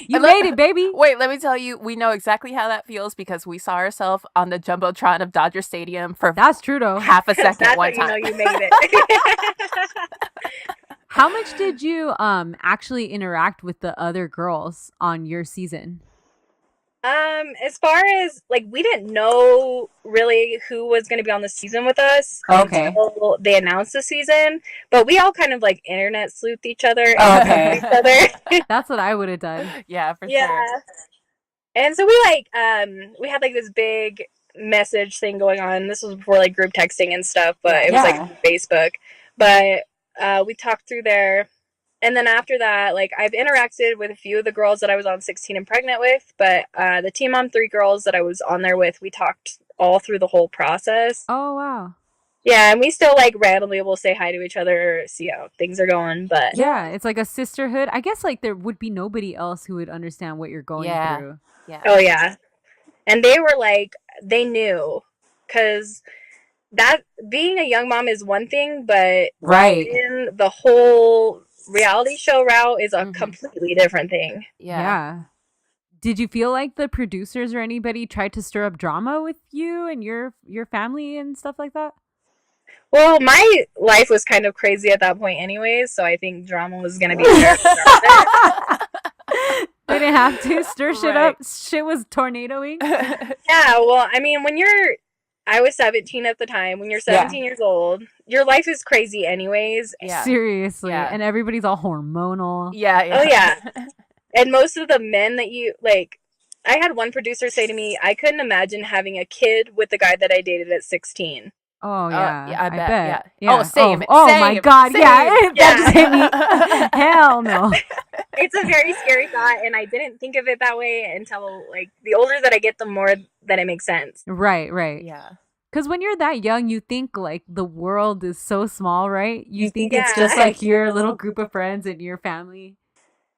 You made it, baby. Wait, let me tell you, we know exactly how that feels because we saw ourselves on the Jumbotron of Dodger Stadium for that's true though. half a second that's one how time. You know you made it. How much did you actually interact with the other girls on your season? As far as like, we didn't know really who was going to be on the season with us until they announced the season, but we all kind of like internet sleuthed each other and each other. That's what I would have done. Yeah, for sure. And so we like we had like this big message thing going on. This was before like group texting and stuff, but it was like Facebook. But we talked through there. And then after that, like, I've interacted with a few of the girls that I was on 16 and Pregnant with, but the Teen Mom 3 girls that I was on there with, we talked all through the whole process. Oh, wow. Yeah, and we still, like, randomly will say hi to each other, see how things are going, but... Yeah, it's like a sisterhood. I guess, like, there would be nobody else who would understand what you're going through. Yeah. Oh, yeah. And they were, like, they knew, because... that being a young mom is one thing, but in the whole reality show route is a completely different thing. Yeah. Did you feel like the producers or anybody tried to stir up drama with you and your family and stuff like that? Well, my life was kind of crazy at that point anyways, so I think drama was going to be there. They didn't have to stir shit up. Shit was tornadoing. Yeah, well, I mean, I was 17 at the time. When you're 17 years old, your life is crazy anyways. Yeah. Seriously. Yeah. And everybody's all hormonal. Yeah. Oh, yeah. And most of the men that you, like, I had one producer say to me, I couldn't imagine having a kid with the guy that I dated at 16. Oh, yeah. I bet. Yeah. Oh, same. Oh, same, my God. Same. Yeah. That just hit me. Hell no. It's a very scary thought, and I didn't think of it that way until, like, the older that I get, the more that it makes sense. Right. Yeah. Because when you're that young, you think, like, the world is so small, right? You think it's just, like, your little group of friends and your family.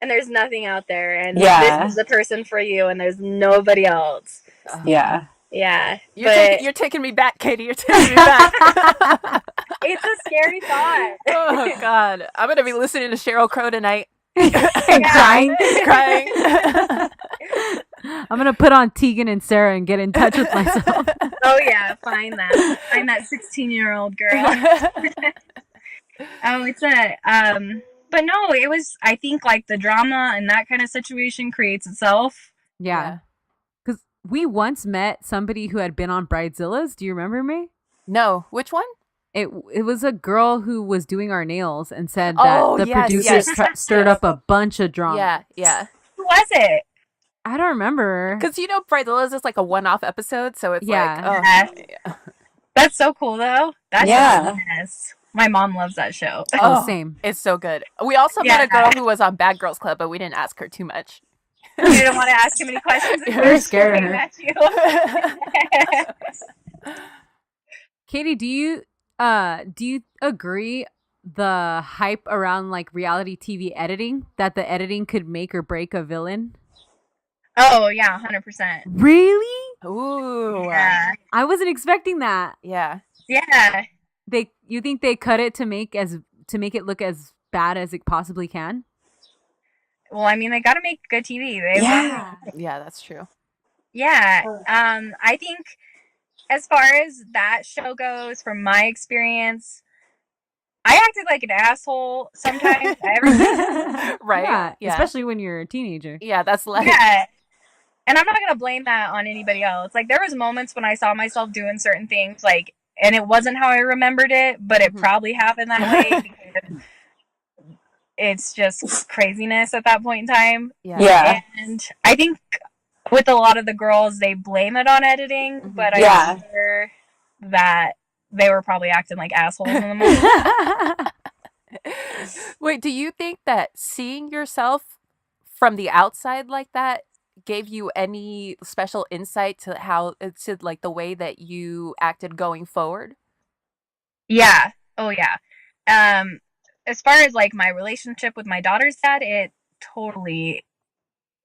and there's nothing out there, and Yeah. this is the person for you, and there's nobody else. Yeah. Yeah. You're taking me back, Katie. You're taking me back. It's a scary thought. Oh, God. I'm going to be listening to Sheryl Crow tonight. And crying. I'm going to put on Tegan and Sarah and get in touch with myself. Oh, yeah. Find that 16-year-old girl. Oh, it's but no, it was, I think, like, the drama and that kind of situation creates itself. Yeah. Because we once met somebody who had been on Bridezillas. Do you remember me? No. Which one? It was a girl who was doing our nails and said that the producers stirred up a bunch of drama. Yeah. Who was it? I don't remember. Because, Bridezillas is like a one-off episode, so it's Yeah. That's so cool, though. That's yes. My mom loves that show. Oh, same. It's so good. We also met a girl who was on Bad Girls Club, but we didn't ask her too much. You didn't want to ask too many questions. We were scared of her. Katie, do you agree the hype around like reality TV editing, that the editing could make or break a villain? Oh yeah, 100%. Really? Ooh. Yeah. I wasn't expecting that. Yeah. Yeah. You think they cut it to make it look as bad as it possibly can? Well, I mean, they got to make good TV. Yeah, that's true. Yeah. I think as far as that show goes, from my experience, I acted like an asshole sometimes. Right. Yeah. Especially when you're a teenager. Yeah, that's like. Yeah. And I'm not going to blame that on anybody else. Like, there was moments when I saw myself doing certain things, like, and it wasn't how I remembered it, but it probably happened that way because it's just craziness at that point in time. Yeah. And I think with a lot of the girls, they blame it on editing, but I'm sure that they were probably acting like assholes in the moment. Wait, do you think that seeing yourself from the outside like that gave you any special insight to like the way that you acted going forward? Yeah. Oh yeah. As far as like my relationship with my daughter's dad, it totally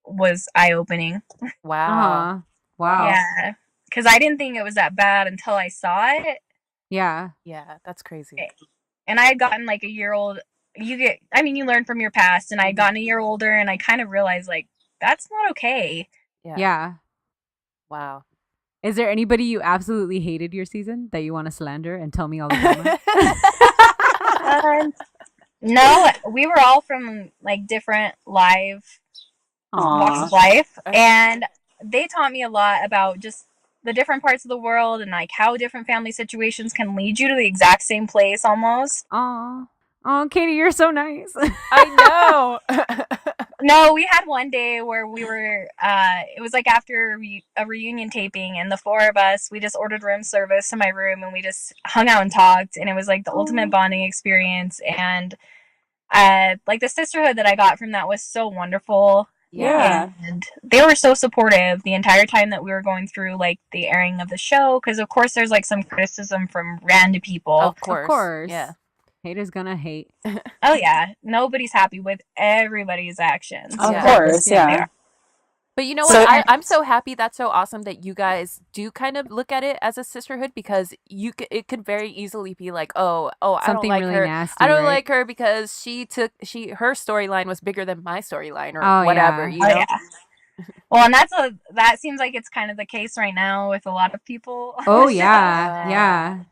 was eye-opening. Wow. Wow. Yeah. Because I didn't think it was that bad until I saw it. Yeah. Yeah, that's crazy. And I had gotten like a year old. You learn from your past, and I had gotten a year older, and I kind of realized like, that's not okay. Yeah. Wow. Is there anybody you absolutely hated your season that you want to slander and tell me all the time? No, we were all from like different walks of life, and they taught me a lot about just the different parts of the world and like how different family situations can lead you to the exact same place almost. Oh, Katie, you're so nice. I know. No, we had one day where we were, it was like after a reunion taping, and the four of us, we just ordered room service to my room, and we just hung out and talked, and it was like the ultimate bonding experience, and like the sisterhood that I got from that was so wonderful. Yeah. And they were so supportive the entire time that we were going through like the airing of the show, because of course there's like some criticism from random people. Of course. Yeah. Haters gonna hate. Oh yeah, nobody's happy with everybody's actions. Of course, yeah. But you know what? I'm so happy. That's so awesome that you guys do kind of look at it as a sisterhood, because it could very easily be like, oh, I don't like really her. nasty, I don't right? like her because her storyline was bigger than my storyline or Oh, whatever. yeah. You know? Yeah. Well, and that seems like it's kind of the case right now with a lot of people. Oh yeah.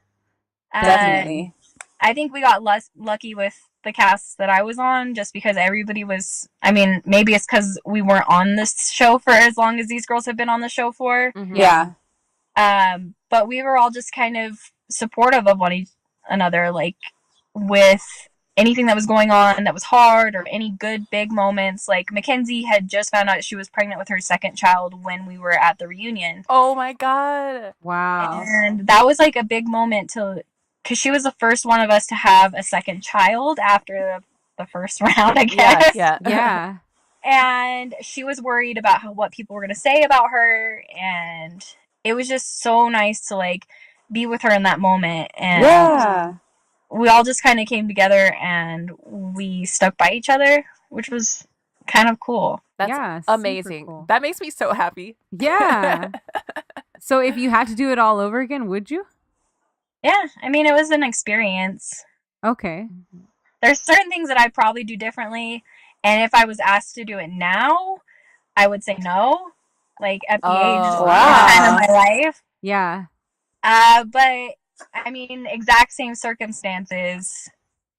Definitely. I think we got less lucky with the cast that I was on, just because everybody was, I mean, maybe it's because we weren't on this show for as long as these girls have been on the show for. Mm-hmm. Yeah. But we were all just kind of supportive of one another, like with anything that was going on that was hard, or any good big moments. Like Mackenzie had just found out she was pregnant with her second child when we were at the reunion. Oh my God. Wow. And that was like a big moment because she was the first one of us to have a second child after the first round, I guess. Yeah. And she was worried about what people were going to say about her, and it was just so nice to like be with her in that moment. And we all just kind of came together and we stuck by each other, which was kind of cool. That's Yeah, super amazing. cool. That makes me so happy. Yeah. So if you had to do it all over again, would you? Yeah, I mean, it was an experience. Okay. There's certain things that I'd probably do differently, and if I was asked to do it now, I would say no. Like at the age time of my life. Yeah. But I mean, exact same circumstances.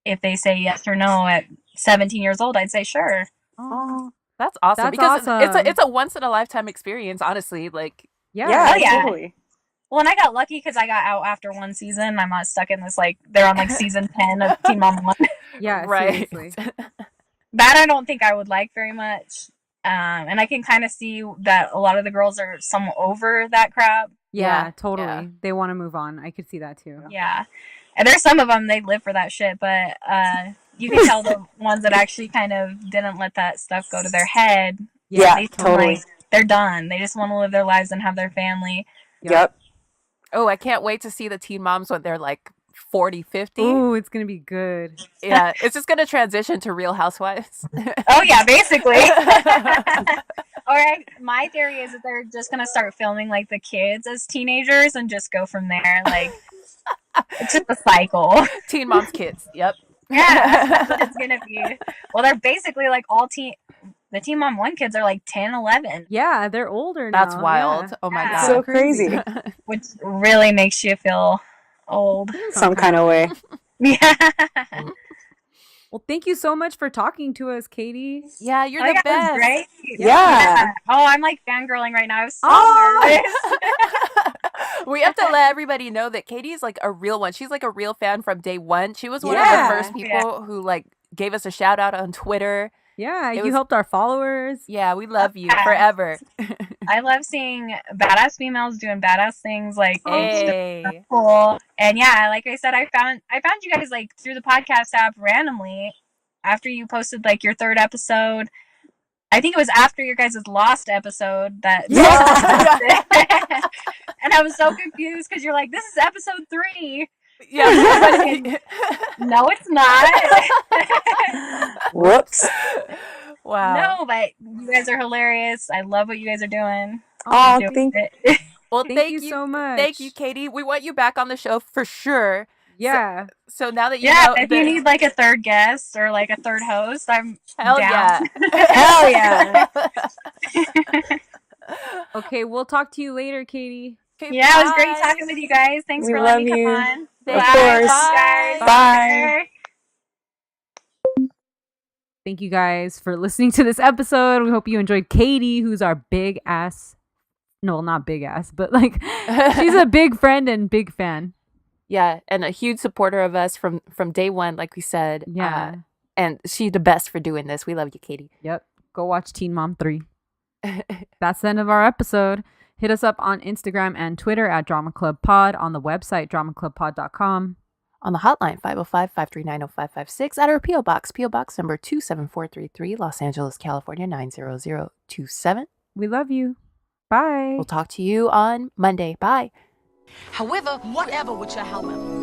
If they say yes or no at 17 years old, I'd say sure. Oh. That's awesome. That's because awesome. it's a once in a lifetime experience, honestly. Like, Yeah. Oh, yeah. Totally. Well, and I got lucky because I got out after one season. I'm not stuck in this, like, they're on, like, season 10 of Teen Mom 1. Yeah, right. seriously. That I don't think I would like very much. And I can kind of see that a lot of the girls are somewhat over that crap. Yeah, totally. yeah. They want to move on. I could see that too. Yeah. And there's some of them, they live for that shit, but you can tell the ones that actually kind of didn't let that stuff go to their head. Yeah, they feel totally. like they're done. They just want to live their lives and have their family. Yep. Oh, I can't wait to see the teen moms when they're like 40, 50. Ooh, it's going to be good. Yeah, it's just going to transition to Real Housewives. Oh, yeah, basically. My theory is that they're just going to start filming, like, the kids as teenagers and just go from there. Like, it's just a cycle. Teen moms kids. Yep. Yeah, that's what it's going to be. Well, they're basically, like, the Teen Mom 1 kids are, like, 10, 11. Yeah, they're older now. That's wild. Yeah. Oh, my Yeah. God. So crazy. Which really makes you feel old. Some kind of way. Yeah. Well, thank you so much for talking to us, Katie. Yeah, you're Oh, the yeah, that best. was great. Yeah. Oh, I'm like fangirling right now. I was so nervous. We have to let everybody know that Katie's like a real one. She's like a real fan from day one. She was one of Yeah. the first people who like gave us a shout out on Twitter. Yeah, It you was- helped our followers. Yeah, we love you Yeah. forever. I love seeing badass females doing badass things. Like, it's Hey. cool. And yeah, like I said, I found you guys like through the podcast app randomly after you posted like your 3rd episode. I think it was after your guys' Lost episode that and I was so confused because you're like, this is episode 3. Yeah. No, it's not. Whoops. Wow. No, but you guys are hilarious. I love what you guys are doing. Oh, Doing thank it. Well, Thank you so much. Thank you, Katie. We want you back on the show for sure. Yeah. So now that you Yeah, know if that- you need like a 3rd guest or like a 3rd host, I'm hell down. yeah. Hell yeah. Okay, we'll talk to you later, Katie. Okay, Yeah, it was great bye. talking with you guys. Thanks We for letting me love come you. on. Of Bye, course. guys. Bye. Thank you guys for listening to this episode. We hope you enjoyed Katie, who's our big ass. No, not big ass, but like she's a big friend and big fan. Yeah, and a huge supporter of us from day one, like we said. Yeah. And she's the best for doing this. We love you, Katie. Yep. Go watch Teen Mom 3. That's the end of our episode. Hit us up on Instagram and Twitter at Drama Club Pod, on the website dramaclubpod.com. On the hotline, 505-539-0556, at our P.O. Box number 27433, Los Angeles, California, 90027. We love you. Bye. We'll talk to you on Monday. Bye. However, whatever with your however.